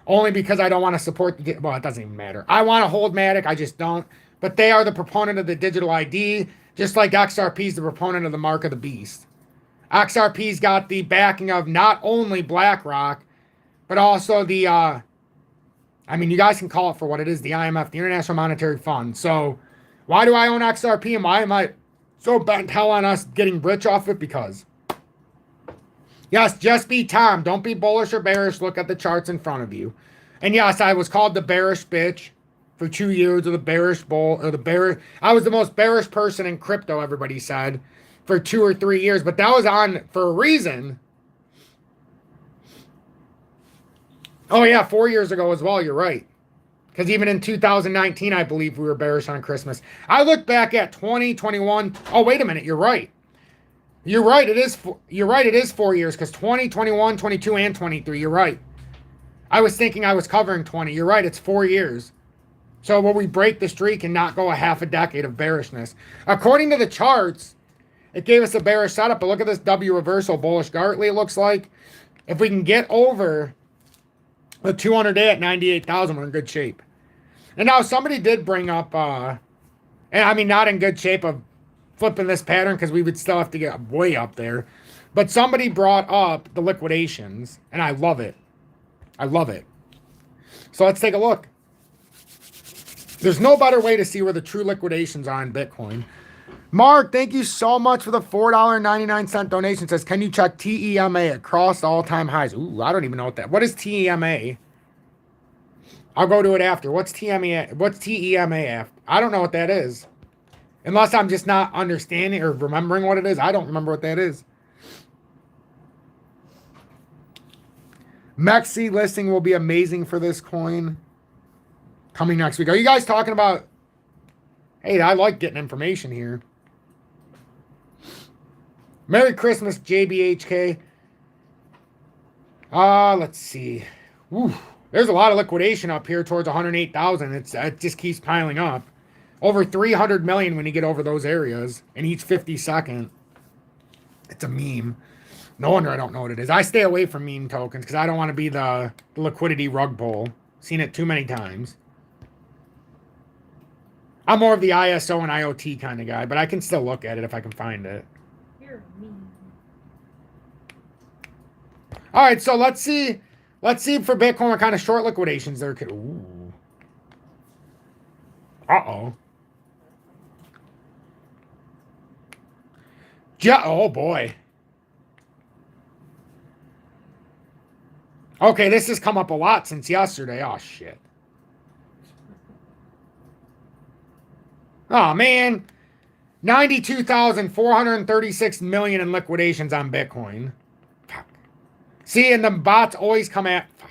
A: Only because I don't want to support it doesn't even matter. I want to hold Matic, I just don't. But they are the proponent of the digital ID, just like XRP is the proponent of the mark of the beast. XRP's got the backing of not only BlackRock, but also the, you guys can call it for what it is, the IMF, the International Monetary Fund. So why do I own XRP, and why am I so bent hell on us getting rich off it? Because, yes, just be Tom. Don't be bullish or bearish. Look at the charts in front of you. And yes, I was called the bearish bitch for 2 years, or the bearish bull, or the bearish. I was the most bearish person in crypto, everybody said, for 2 or 3 years. But that was on for a reason. Oh, yeah, 4 years ago as well. You're right. Because even in 2019, I believe we were bearish on Christmas. I look back at 2021. Oh, wait a minute. You're right. You're right. You're right. It is 4 years because 20, 21, 22, and 23. You're right. I was thinking I was covering 20. You're right. It's 4 years. So will we break the streak and not go a half a decade of bearishness? According to the charts, it gave us a bearish setup. But look at this W reversal, bullish Gartley, it looks like. If we can get over the 200-day at 98,000, we're in good shape. And now somebody did bring up, and I mean not in good shape of flipping this pattern because we would still have to get way up there. But somebody brought up the liquidations, and I love it. I love it. So let's take a look. There's no better way to see where the true liquidations are in Bitcoin. Mark, thank you so much for the $4.99 donation. It says, can you check TEMA? It crossed all-time highs. Ooh, I don't even know what that. What is TEMA? I'll go to it after. What's TEMA? What's TEMA after? I don't know what that is. Unless I'm just not understanding or remembering what it is. I don't remember what that is. Mexi listing will be amazing for this coin. Coming next week. Are you guys talking about... Hey, I like getting information here. Merry Christmas, JBHK. Let's see. Ooh, there's a lot of liquidation up here towards 108,000. It just keeps piling up. Over 300 million when you get over those areas in each 52nd. It's a meme. No wonder I don't know what it is. I stay away from meme tokens because I don't want to be the liquidity rug pull. Seen it too many times. I'm more of the ISO and IoT kind of guy, but I can still look at it if I can find it. You're mean. All right, so let's see. Let's see for Bitcoin what kind of short liquidations there could. Ooh. Uh-oh. Oh, boy. Okay, this has come up a lot since yesterday. Oh, shit. Oh, man. 92,436 million in liquidations on Bitcoin. Fuck. See, and the bots always come at... Fuck.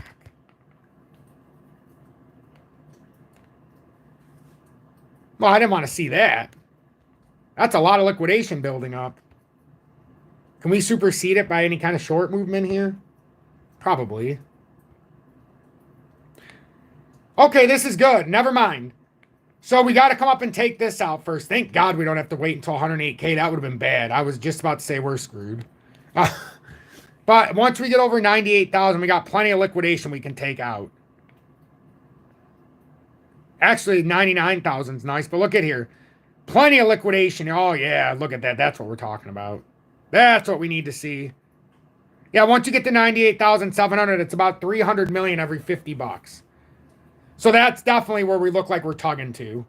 A: Well, I didn't want to see that. That's a lot of liquidation building up. Can we supersede it by any kind of short movement here? Probably. Okay, this is good. Never mind. So we got to come up and take this out first. Thank God we don't have to wait until 108K. That would have been bad. I was just about to say we're screwed. But once we get over 98,000, we got plenty of liquidation we can take out. Actually, 99,000 is nice, but look at here. Plenty of liquidation. Oh, yeah, look at that. That's what we're talking about. That's what we need to see. Yeah, once you get to 98,700, it's about 300 million every 50 bucks. So that's definitely where we look like we're tugging to.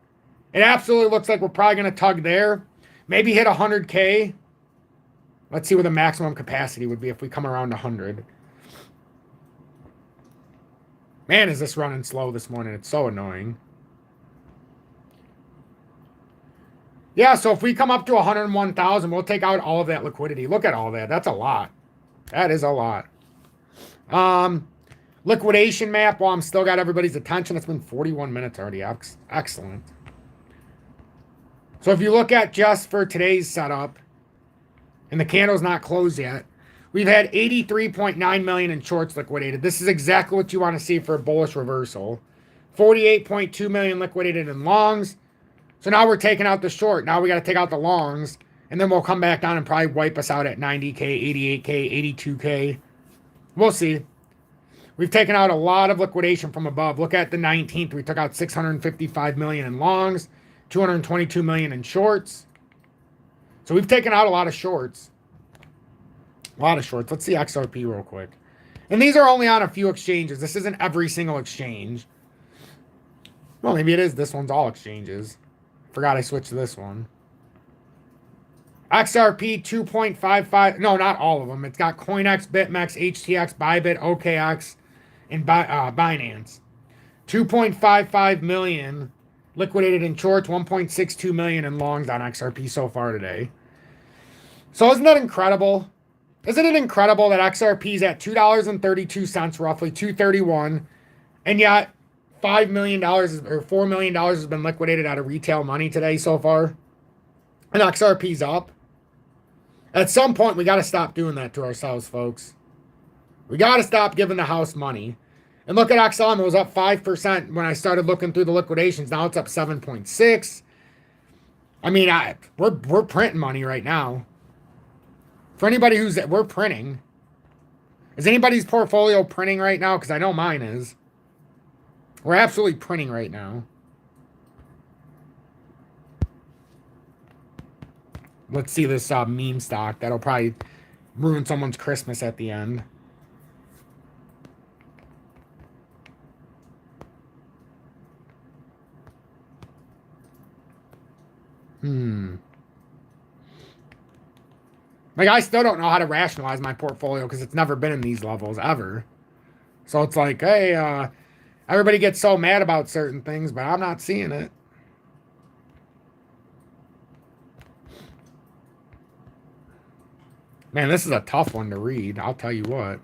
A: It absolutely looks like we're probably going to tug there. Maybe hit 100K. Let's see what the maximum capacity would be if we come around 100. Man, is this running slow this morning. It's so annoying. Yeah, so if we come up to 101,000, we'll take out all of that liquidity. Look at all that. That's a lot. That is a lot. Liquidation map, well, I'm still got everybody's attention. It's been 41 minutes already. Excellent. So if you look at just for today's setup, and the candle's not closed yet, we've had 83.9 million in shorts liquidated. This is exactly what you want to see for a bullish reversal. 48.2 million liquidated in longs. So now we're taking out the short. Now we got to take out the longs, and then we'll come back down and probably wipe us out at 90K, 88K, 82K. We'll see. We've taken out a lot of liquidation from above. Look at the 19th. We took out 655 million in longs, 222 million in shorts. So we've taken out a lot of shorts. A lot of shorts. Let's see XRP real quick. And these are only on a few exchanges. This isn't every single exchange. Well, maybe it is. This one's all exchanges. Forgot I switched to this one. XRP 2.55. No, not all of them. It's got CoinX, BitMEX, HTX, Bybit, OKX, and Binance. 2.55 million liquidated in shorts, 1.62 million in longs on XRP so far today. So isn't that incredible? Isn't it incredible that XRP is at $2.32, roughly $2.31, and yet $5 million or $4 million has been liquidated out of retail money today so far, and XRP's up? At some point, we got to stop doing that to ourselves, folks. We got to stop giving the house money. And look at XLM. It was up 5% when I started looking through the liquidations. Now it's up 7.6. I mean, we're printing money right now. For anybody we're printing. Is anybody's portfolio printing right now? Because I know mine is. We're absolutely printing right now. Let's see this meme stock. That'll probably ruin someone's Christmas at the end. Like, I still don't know how to rationalize my portfolio because it's never been in these levels ever. So it's like, hey, everybody gets so mad about certain things, but I'm not seeing it. Man, this is a tough one to read. I'll tell you what.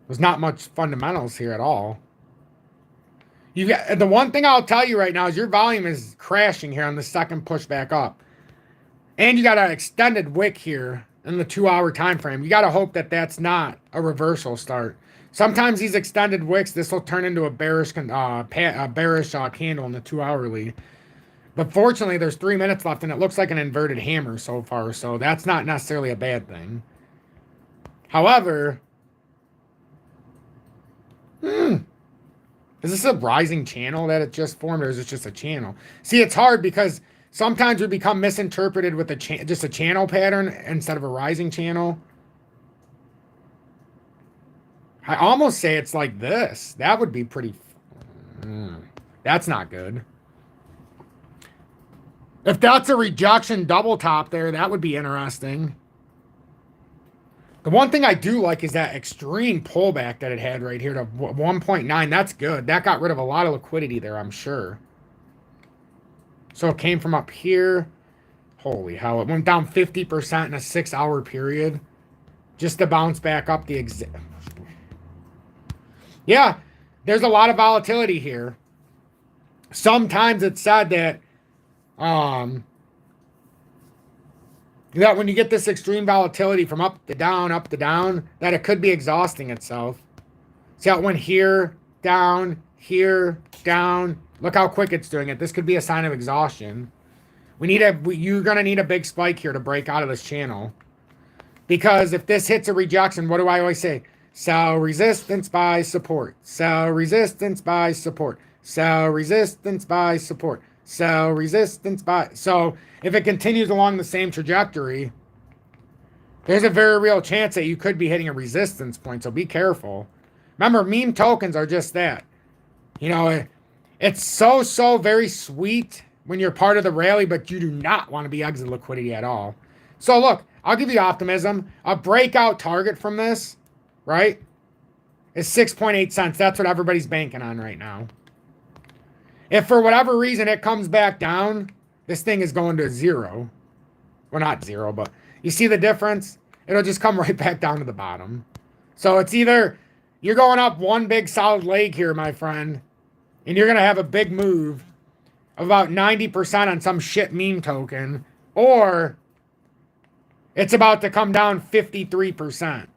A: There's not much fundamentals here at all. The one thing I'll tell you right now is your volume is crashing here on the second push back up. And you got an extended wick here in the 2-hour time frame. You got to hope that that's not a reversal start. Sometimes these extended wicks, this will turn into a bearish candle in the 2-hourly. But fortunately, there's 3 minutes left, and it looks like an inverted hammer so far. So that's not necessarily a bad thing. However, is this a rising channel that it just formed, or is it just a channel? See, it's hard because sometimes we become misinterpreted with just a channel pattern instead of a rising channel. I almost say it's like this. That would be pretty... That's not good. If that's a rejection double top there, that would be interesting. The one thing I do like is that extreme pullback that it had right here to 1.9. That's good. That got rid of a lot of liquidity there, I'm sure. So it came from up here. Holy hell. It went down 50% in a 6-hour period. Just to bounce back up the exact. Yeah, there's a lot of volatility here. Sometimes it's said that that when you get this extreme volatility from up to down, that it could be exhausting itself. See how it went here, down, here, down. Look how quick it's doing it. This could be a sign of exhaustion. You're going to need a big spike here to break out of this channel. Because if this hits a rejection, what do I always say? Sell resistance, buy support. Sell resistance, buy support. Sell resistance, buy support. Sell resistance, buy. So if it continues along the same trajectory, there's a very real chance that you could be hitting a resistance point. So be careful. Remember, meme tokens are just that. You know, it's so very sweet when you're part of the rally, but you do not want to be exit liquidity at all. So look, I'll give you optimism. A breakout target from this, right, is 6.8 cents. That's what everybody's banking on right now. If for whatever reason it comes back down, this thing is going to zero. Well, not zero, but you see the difference? It'll just come right back down to the bottom. So it's either you're going up one big solid leg here, my friend, and you're going to have a big move of about 90% on some shit meme token, or it's about to come down 53%.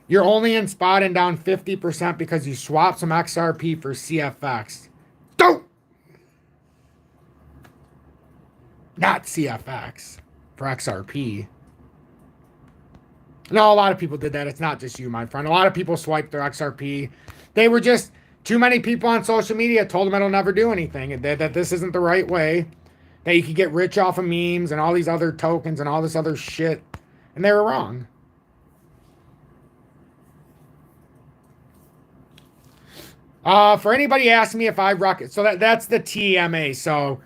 A: You're only in spot and down 50% because you swapped some XRP for CFX. Don't! Not CFX for XRP. No, a lot of people did that. It's not just you, my friend. A lot of people swiped their XRP. They were just, too many people on social media told them it'll never do anything. That this isn't the right way. That you could get rich off of memes and all these other tokens and all this other shit. And they were wrong. For anybody asking me if I rock, so that's the TMA. So,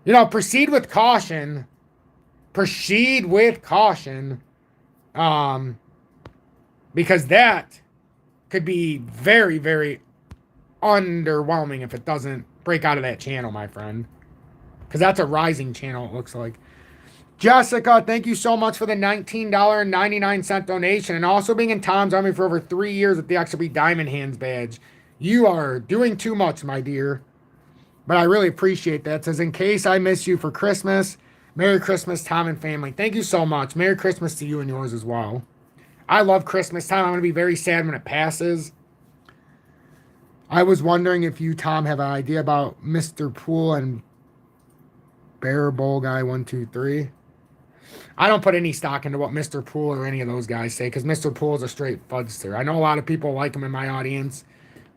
A: you know, proceed with caution. Proceed with caution. Because that could be very, very underwhelming if it doesn't break out of that channel, my friend. Because that's a rising channel, it looks like. Jessica, thank you so much for the $19.99 donation and also being in Tom's Army for over 3 years with the XRP Diamond Hands badge. You are doing too much, my dear. But I really appreciate that. It says, in case I miss you for Christmas, Merry Christmas, Tom and family. Thank you so much. Merry Christmas to you and yours as well. I love Christmas time. I'm going to be very sad when it passes. I was wondering if you, Tom, have an idea about Mr. Poole and Bear Bowl Guy 123. I don't put any stock into what Mr. Poole or any of those guys say because Mr. Poole is a straight fudster. I know a lot of people like him in my audience,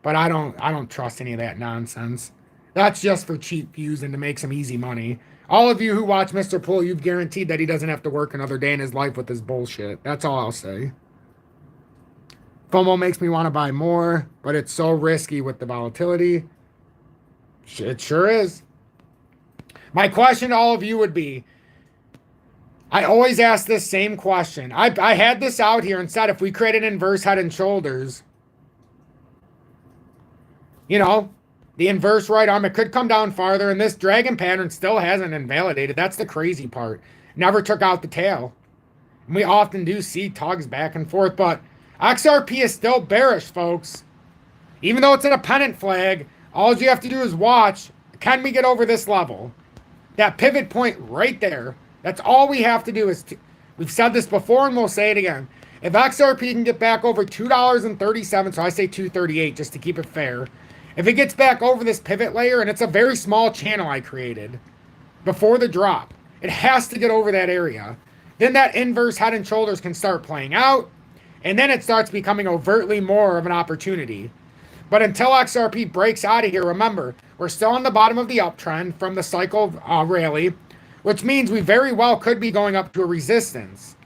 A: but I don't trust any of that nonsense. That's just for cheap views and to make some easy money. All of you who watch Mr. Poole, you've guaranteed that he doesn't have to work another day in his life with this bullshit. That's all I'll say. FOMO makes me want to buy more, but it's so risky with the volatility. It sure is. My question to all of you would be, I always ask this same question. I had this out here and said if we create an inverse head and shoulders, you know, the inverse right arm, it could come down farther, and this dragon pattern still hasn't invalidated. That's the crazy part. Never took out the tail. And we often do see tugs back and forth, but XRP is still bearish, folks. Even though it's in a pennant flag, all you have to do is watch, can we get over this level? That pivot point right there. That's all we have to do is, we've said this before and we'll say it again. If XRP can get back over $2.37, so I say $2.38 just to keep it fair. If it gets back over this pivot layer, and it's a very small channel I created before the drop, it has to get over that area. Then that inverse head and shoulders can start playing out, and then it starts becoming overtly more of an opportunity. But until XRP breaks out of here, remember, we're still on the bottom of the uptrend from the cycle rally, which means we very well could be going up to a resistance.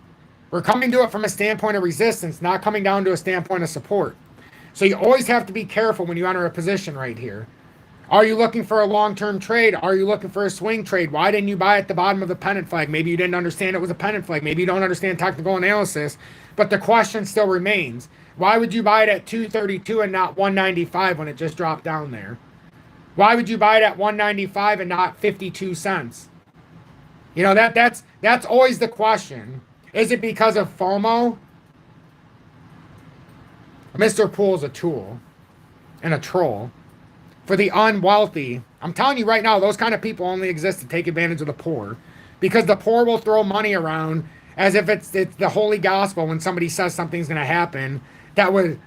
A: We're coming to it from a standpoint of resistance, not coming down to a standpoint of support. So you always have to be careful when you enter a position right here. Are you looking for a long-term trade? Are you looking for a swing trade? Why didn't you buy at the bottom of the pennant flag? Maybe you didn't understand it was a pennant flag. Maybe you don't understand technical analysis. But the question still remains. Why would you buy it at 232 and not 195 when it just dropped down there? Why would you buy it at 195 and not 52 cents? You know, that's always the question. Is it because of FOMO? Mr. Pool's a tool and a troll. For the unwealthy, I'm telling you right now, those kind of people only exist to take advantage of the poor. Because the poor will throw money around as if it's the holy gospel when somebody says something's going to happen that would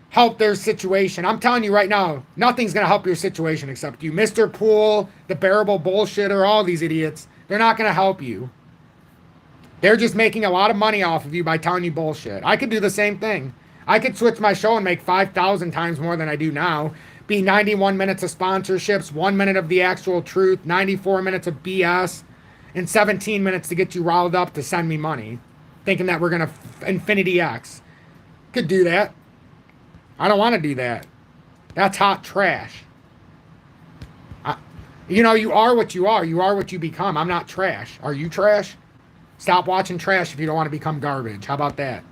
A: help their situation. I'm telling you right now, nothing's going to help your situation except you. Mr. Pool, the bearable bullshitter, all these idiots, they're not going to help you. They're just making a lot of money off of you by telling you bullshit. I could do the same thing. I could switch my show and make 5,000 times more than I do now. Be 91 minutes of sponsorships, 1 minute of the actual truth, 94 minutes of BS, and 17 minutes to get you riled up to send me money, thinking that we're going to Infinity X. Could do that. I don't want to do that. That's hot trash. You know, you are what you are. You are what you become. I'm not trash. Are you trash? Stop watching trash if you don't want to become garbage. How about that?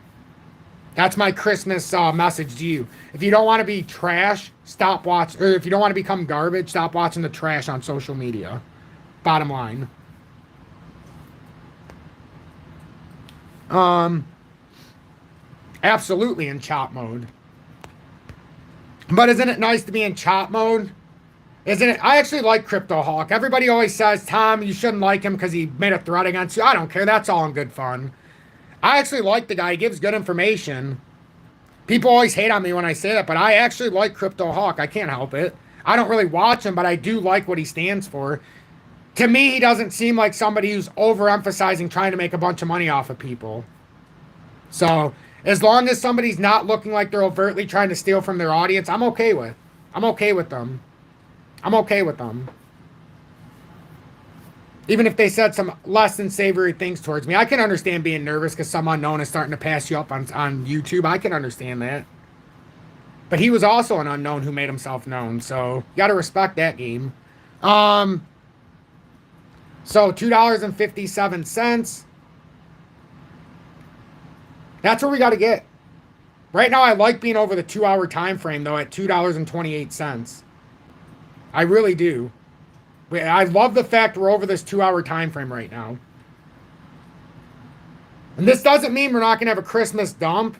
A: That's my Christmas message to you. If you don't want to be trash, stop watching. Or if you don't want to become garbage, stop watching the trash on social media. Bottom line. Absolutely in chop mode. But isn't it nice to be in chop mode? Isn't it? I actually like Crypto Hawk. Everybody always says, Tom, you shouldn't like him because he made a threat against you. I don't care. That's all in good fun. I actually like the guy. He gives good information. People always hate on me when I say that, but I actually like Crypto Hawk. I can't help it. I don't really watch him, but I do like what he stands for. To me, he doesn't seem like somebody who's overemphasizing trying to make a bunch of money off of people. So, as long as somebody's not looking like they're overtly trying to steal from their audience, I'm okay with. I'm okay with them. I'm okay with them. Even if they said some less than savory things towards me. I can understand being nervous because some unknown is starting to pass you up on YouTube. I can understand that. But he was also an unknown who made himself known. So, you got to respect that game. So, $2.57. That's where we got to get. Right now, I like being over the 2-hour time frame, though, at $2.28. I really do. I love the fact we're over this 2-hour time frame right now. And this doesn't mean we're not going to have a Christmas dump.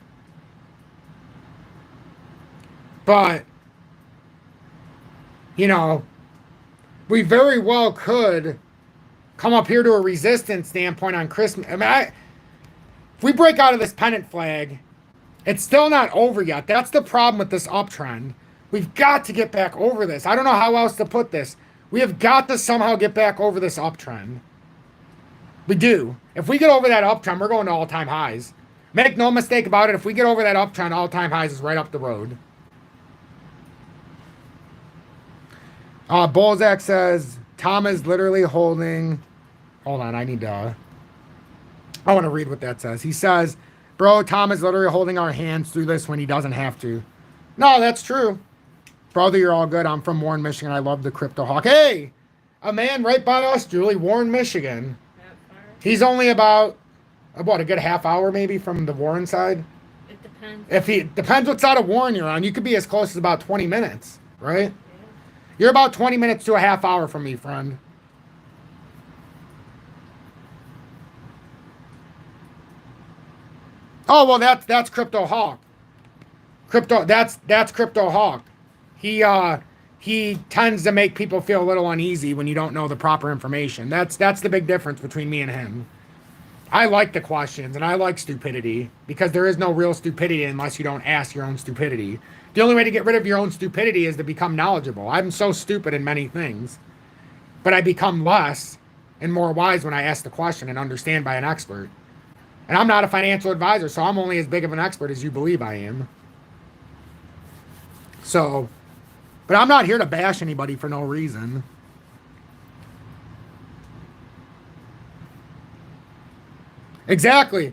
A: But, you know, we very well could come up here to a resistance standpoint on Christmas. I mean, if we break out of this pennant flag, it's still not over yet. That's the problem with this uptrend. We've got to get back over this. I don't know how else to put this. We have got to somehow get back over this uptrend. We do. If we get over that uptrend, we're going to all-time highs. Make no mistake about it. If we get over that uptrend, all-time highs is right up the road. Bolzak says, Tom is literally holding... Hold on, I want to read what that says. He says, bro, Tom is literally holding our hands through this when he doesn't have to. No, that's true. Brother, you're all good. I'm from Warren, Michigan. I love the Crypto Hawk. Hey, a man right by us, Julie, Warren, Michigan. He's only about, what, a good half hour maybe from the Warren side?
B: It depends.
A: Depends what side of Warren you're on. You could be as close as about 20 minutes, right? Yeah. You're about 20 minutes to a half hour from me, friend. Oh, well, that's Crypto Hawk. That's Crypto Hawk. He tends to make people feel a little uneasy when you don't know the proper information. That's the big difference between me and him. I like the questions and I like stupidity because there is no real stupidity unless you don't ask your own stupidity. The only way to get rid of your own stupidity is to become knowledgeable. I'm so stupid in many things, but I become less and more wise when I ask the question and understand by an expert. And I'm not a financial advisor, so I'm only as big of an expert as you believe I am. So, but I'm not here to bash anybody for no reason. Exactly.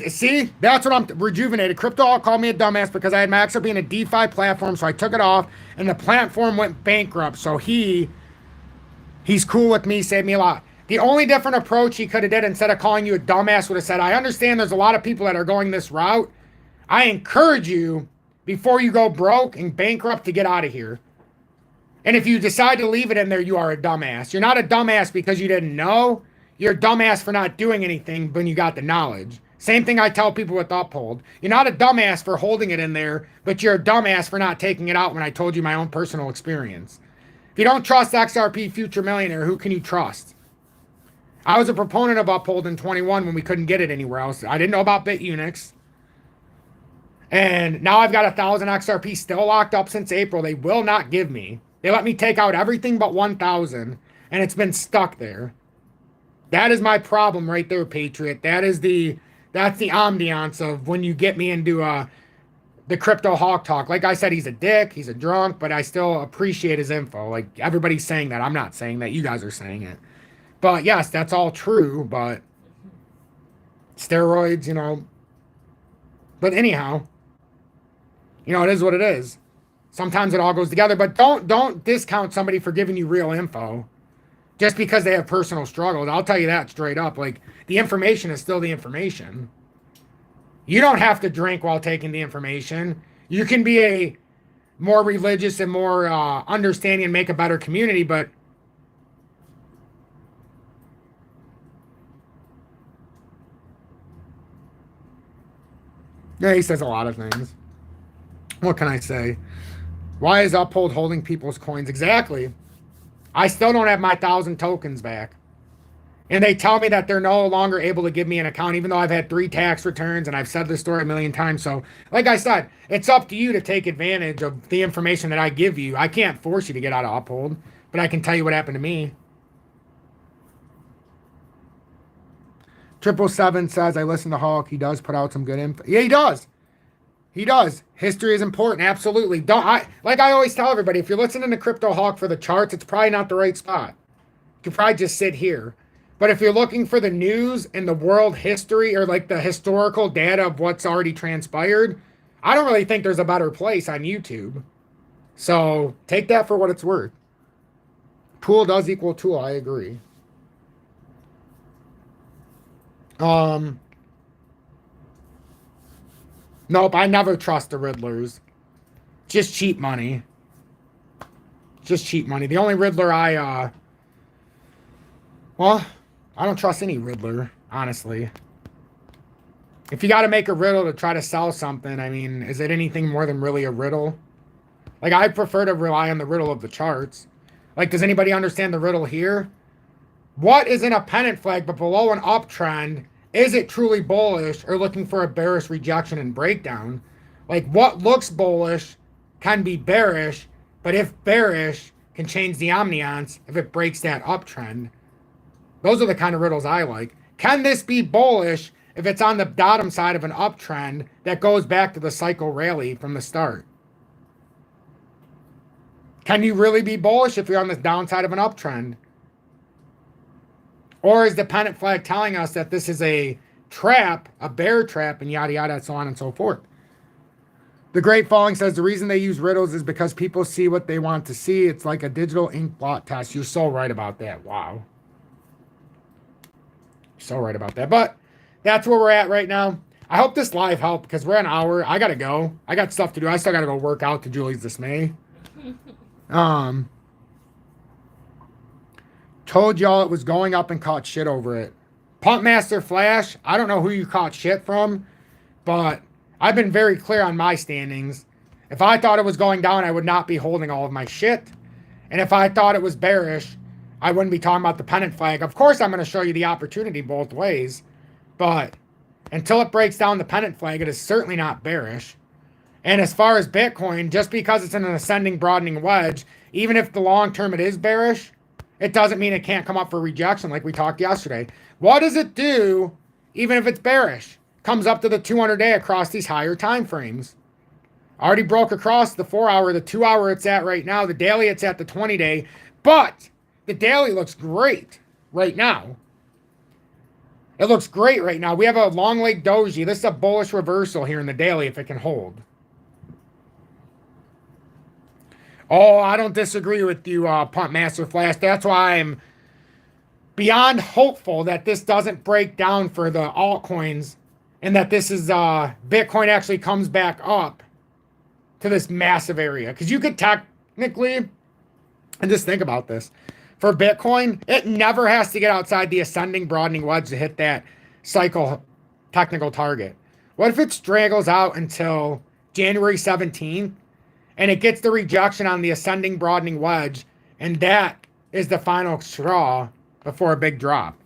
A: See, that's what I'm rejuvenated. Crypto all called me a dumbass because I had my XRP in a DeFi platform, so I took it off, and the platform went bankrupt. So he's cool with me, saved me a lot. The only different approach he could have did instead of calling you a dumbass would have said, I understand there's a lot of people that are going this route. I encourage you before you go broke and bankrupt to get out of here. And if you decide to leave it in there, you are a dumbass. You're not a dumbass because you didn't know. You're a dumbass for not doing anything when you got the knowledge. Same thing I tell people with Uphold. You're not a dumbass for holding it in there, but you're a dumbass for not taking it out when I told you my own personal experience. If you don't trust XRP Future Millionaire, who can you trust? I was a proponent of Uphold in 21 when we couldn't get it anywhere else. I didn't know about BITUNIX. And now I've got 1,000 XRP still locked up since April. They will not give me. They let me take out everything but 1,000, and it's been stuck there. That is my problem right there, Patriot. That's the ambiance of when you get me into the crypto hawk talk. Like I said, he's a dick, he's a drunk, but I still appreciate his info. Like everybody's saying that. I'm not saying that. You guys are saying it. But yes, that's all true, but steroids, you know. But anyhow, you know, it is what it is. Sometimes it all goes together, but don't discount somebody for giving you real info just because they have personal struggles. I'll tell you that straight up. Like, the information is still the information. You don't have to drink while taking the information. You can be a more religious and more understanding and make a better community, but yeah, he says a lot of things. What can I say? Why is Uphold holding people's coins? Exactly. I still don't have my 1,000 tokens back. And they tell me that they're no longer able to give me an account, even though I've had 3 tax returns, and I've said this story a million times. So, like I said, it's up to you to take advantage of the information that I give you. I can't force you to get out of Uphold, but I can tell you what happened to me. 777 says, I listen to Hawk. He does put out some good info. Yeah, he does. He does. History is important. Absolutely. Like I always tell everybody, if you're listening to Crypto Hawk for the charts, it's probably not the right spot. You could probably just sit here. But if you're looking for the news and the world history or like the historical data of what's already transpired, I don't really think there's a better place on YouTube. So take that for what it's worth. Pool does equal tool. I agree. Nope, I never trust the Riddlers. Just cheap money. Just cheap money. The only Riddler well, I don't trust any Riddler, honestly. If you got to make a riddle to try to sell something, I mean, is it anything more than really a riddle? Like, I prefer to rely on the riddle of the charts. Like, does anybody understand the riddle here? What is in a pennant flag but below an uptrend? Is it truly bullish or looking for a bearish rejection and breakdown? Like, what looks bullish can be bearish, but if bearish, can change the ambiance if it breaks that uptrend. Those are the kind of riddles I like. Can this be bullish if it's on the bottom side of an uptrend that goes back to the cycle rally from the start? Can you really be bullish if you're on the downside of an uptrend? Or is the pennant flag telling us that this is a trap, a bear trap, and yada yada, so on and so forth? The Great Falling says the reason they use riddles is because people see what they want to see. It's like a digital ink blot test. You're so right about that. Wow. So right about that. But that's where we're at right now. I hope this live helped because we're an hour. I got to go. I got stuff to do. I still got to go work out to Julie's dismay. Told y'all it was going up and caught shit over it. Pump Master Flash, I don't know who you caught shit from, but I've been very clear on my standings. If I thought it was going down, I would not be holding all of my shit. And if I thought it was bearish, I wouldn't be talking about the pennant flag. Of course, I'm going to show you the opportunity both ways, but until it breaks down the pennant flag, it is certainly not bearish. And as far as Bitcoin, just because it's in an ascending broadening wedge, even if the long term it is bearish, it doesn't mean it can't come up for rejection like we talked yesterday. What does it do even if it's bearish? Comes up to the 200-day across these higher time frames. Already broke across the 4-hour, the 2-hour it's at right now, the daily it's at the 20-day, but the daily looks great right now. It looks great right now. We have a long leg doji. This is a bullish reversal here in the daily if it can hold. Oh, I don't disagree with you, Punt Master Flash. That's why I'm beyond hopeful that this doesn't break down for the altcoins and that this is Bitcoin actually comes back up to this massive area. Because you could technically, and just think about this, for Bitcoin, it never has to get outside the ascending broadening wedge to hit that cycle technical target. What if it straggles out until January 17th and it gets the rejection on the ascending broadening wedge, and that is the final straw before a big drop?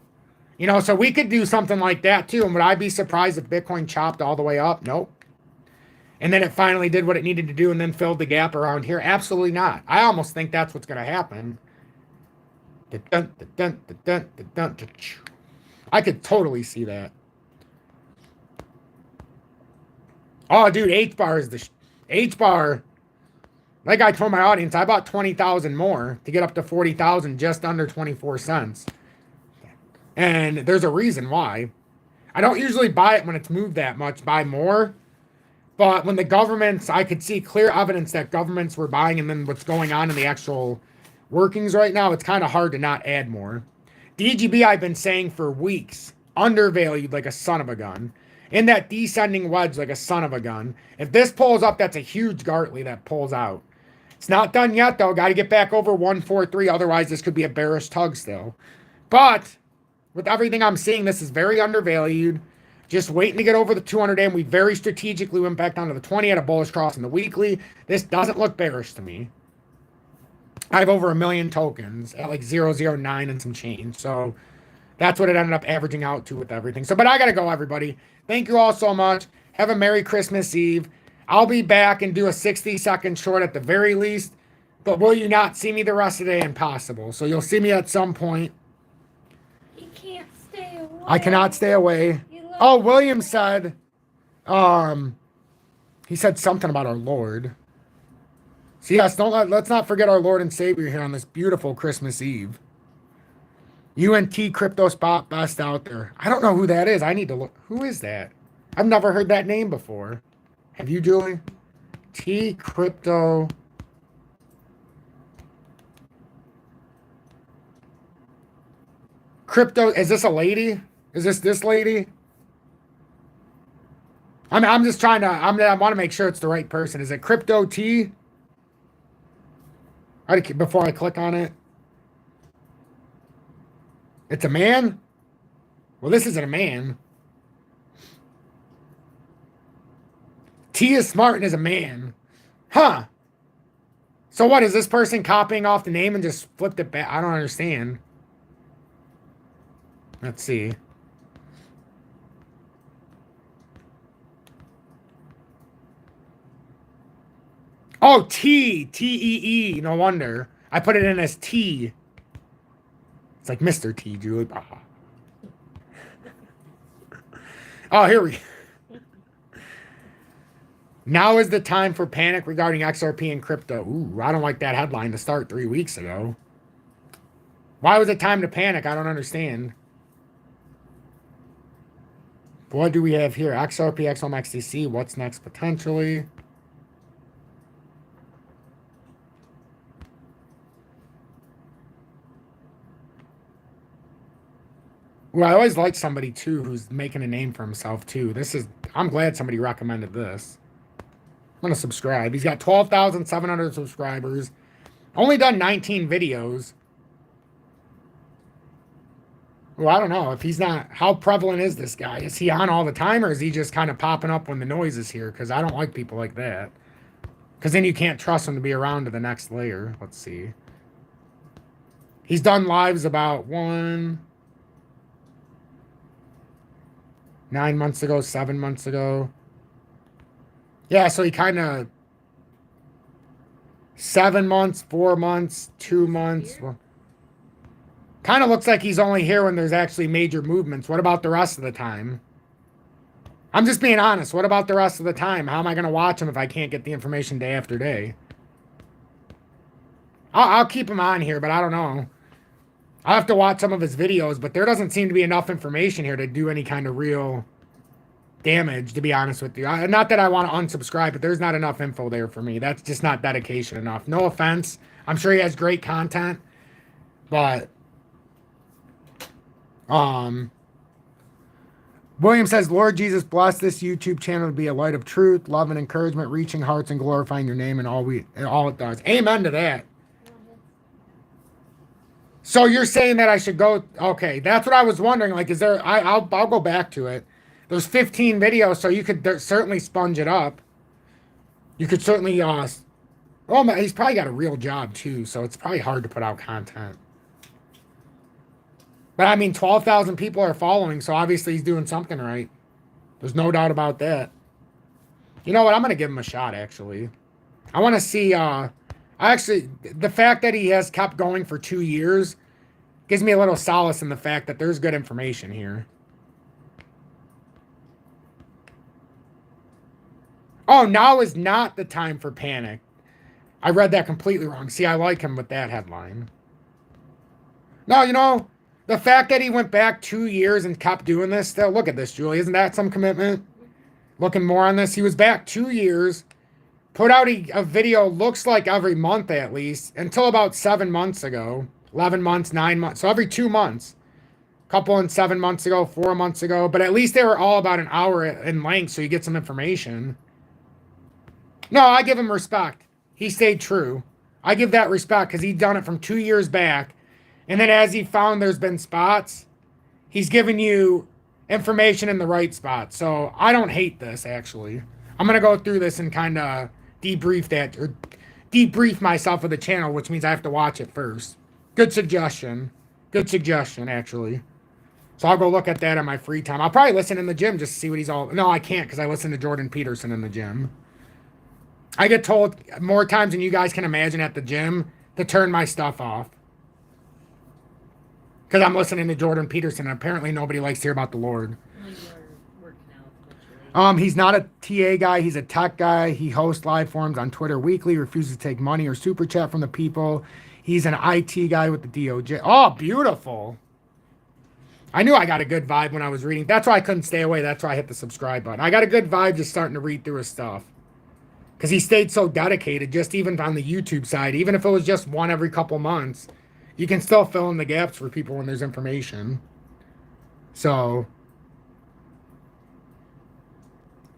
A: You know, so we could do something like that too. And would I be surprised if Bitcoin chopped all the way up? Nope. And then it finally did what it needed to do and then filled the gap around here? Absolutely not. I almost think that's what's going to happen. I could totally see that. Oh, dude, HBAR is the HBAR. Like I told my audience, I bought 20,000 more to get up to 40,000 just under 24 cents. And there's a reason why. I don't usually buy it when it's moved that much, buy more. But when the governments, I could see clear evidence that governments were buying, and then what's going on in the actual workings right now, it's kind of hard to not add more. DGB, I've been saying for weeks, undervalued like a son of a gun. In that descending wedge like a son of a gun. If this pulls up, that's a huge Gartley that pulls out. It's not done yet, though. Got to get back over 143. Otherwise, this could be a bearish tug still. But with everything I'm seeing, this is very undervalued. Just waiting to get over the 200-day, and we very strategically went back down to the 20 at a bullish cross in the weekly. This doesn't look bearish to me. I have over 1 million tokens at like 009 and some change. So that's what it ended up averaging out to with everything. So, but I got to go, everybody. Thank you all so much. Have a Merry Christmas Eve. I'll be back and do a 60-second short at the very least. But will you not see me the rest of the day? Impossible. So you'll see me at some point.
B: You can't stay away.
A: I cannot stay away. Oh, William said, he said something about our Lord. So yes, let's not forget our Lord and Savior here on this beautiful Christmas Eve. UNT Crypto Spot best out there. I don't know who that is. I need to look. Who is that? I've never heard that name before. Have you, Julie? T Crypto. Crypto. Is this a lady? Is this lady? I'm just trying to. I want to make sure it's the right person. Is it Crypto T? Before I click on it. It's a man? Well, this isn't a man. T is smart and is a man. Huh. So what, is this person copying off the name and just flipped it back? I don't understand. Let's see. Oh, T. T-E-E. No wonder. I put it in as T. It's like Mr. T, Julie. Oh, here we go. Now is the time for panic regarding XRP and crypto. Ooh, I don't like that headline to start 3 weeks ago. Why was it time to panic? I don't understand. What do we have here? XRP, XOMXDC. What's next potentially? Well, I always like somebody, too, who's making a name for himself, too. I'm glad somebody recommended this. I'm going to subscribe. He's got 12,700 subscribers. Only done 19 videos. Well, I don't know. If he's not, how prevalent is this guy? Is he on all the time, or is he just kind of popping up when the noise is here? Because I don't like people like that. Because then you can't trust him to be around to the next layer. Let's see. He's done lives about 9 months ago, 7 months ago. Yeah, so he kind of 7 months, 4 months, 2 months. Well, kind of looks like he's only here when there's actually major movements. What about the rest of the time? I'm just being honest. What about the rest of the time? How am I going to watch him if I can't get the information day after day? I'll keep him on here, but I don't know. I have to watch some of his videos, but there doesn't seem to be enough information here to do any kind of real damage, to be honest with you. Not that I want to unsubscribe, but there's not enough info there for me. That's just not dedication enough. No offense. I'm sure he has great content, but William says, Lord Jesus, bless this YouTube channel to be a light of truth, love, and encouragement, reaching hearts and glorifying your name and all it does. Amen to that. So you're saying that I should go? Okay, that's what I was wondering. Like, is there? I'll go back to it. There's 15 videos, so you could certainly sponge it up. You could certainly. Oh man, he's probably got a real job too, so it's probably hard to put out content. But I mean, 12,000 people are following, so obviously he's doing something right. There's no doubt about that. You know what? I'm gonna give him a shot. Actually, I want to see. Actually, the fact that he has kept going for 2 years gives me a little solace in the fact that there's good information here. Oh, now is not the time for panic. I read that completely wrong. See, I like him with that headline. No, you know, the fact that he went back 2 years and kept doing this still, look at this, Julie. Isn't that some commitment? Looking more on this. He was back 2 years. Put out a video, looks like every month at least, until about 7 months ago. 11 months, 9 months. So every 2 months. Couple in 7 months ago, 4 months ago. But at least they were all about an hour in length, so you get some information. No, I give him respect. He stayed true. I give that respect because he's done it from 2 years back. And then as he found there's been spots, he's giving you information in the right spot. So I don't hate this, actually. I'm going to go through this and kind of debrief myself with the channel, which means I have to watch it first. Good suggestion. Good suggestion, actually. So I'll go look at that in my free time. I'll probably listen in the gym just to see what he's all... No, I can't because I listen to Jordan Peterson in the gym. I get told more times than you guys can imagine at the gym to turn my stuff off. Because I'm listening to Jordan Peterson, and apparently nobody likes to hear about the Lord. He's not a TA guy. He's a tech guy. He hosts live forums on Twitter weekly, refuses to take money or super chat from the people. He's an IT guy with the DOJ. Oh, beautiful. I knew I got a good vibe when I was reading. That's why I couldn't stay away. That's why I hit the subscribe button. I got a good vibe just starting to read through his stuff. Because he stayed so dedicated, just even on the YouTube side. Even if it was just one every couple months, you can still fill in the gaps for people when there's information. So...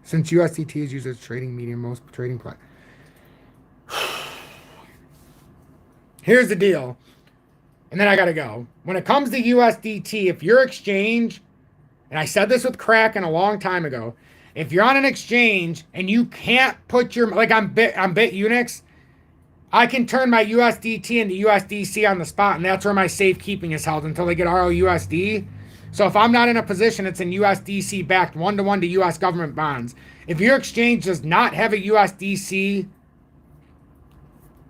A: Since USDT is used as a trading medium, most trading platforms. Here's the deal. And then I got to go. When it comes to USDT, if your exchange, and I said this with Kraken a long time ago, if you're on an exchange and you can't put your, like on BITUNIX, I can turn my USDT into USDC on the spot, and that's where my safekeeping is held until they get ROUSD. So if I'm not in a position, it's in USDC backed 1-to-1 to US government bonds. If your exchange does not have a USDC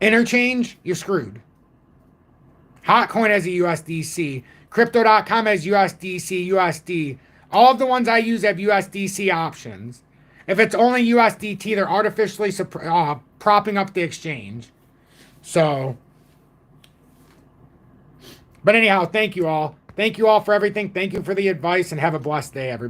A: interchange, you're screwed. HOTCOIN has a USDC. Crypto.com has USDC, USD. All of the ones I use have USDC options. If it's only USDT, they're artificially propping up the exchange. So, but anyhow, thank you all. Thank you all for everything. Thank you for the advice, and have a blessed day, everybody.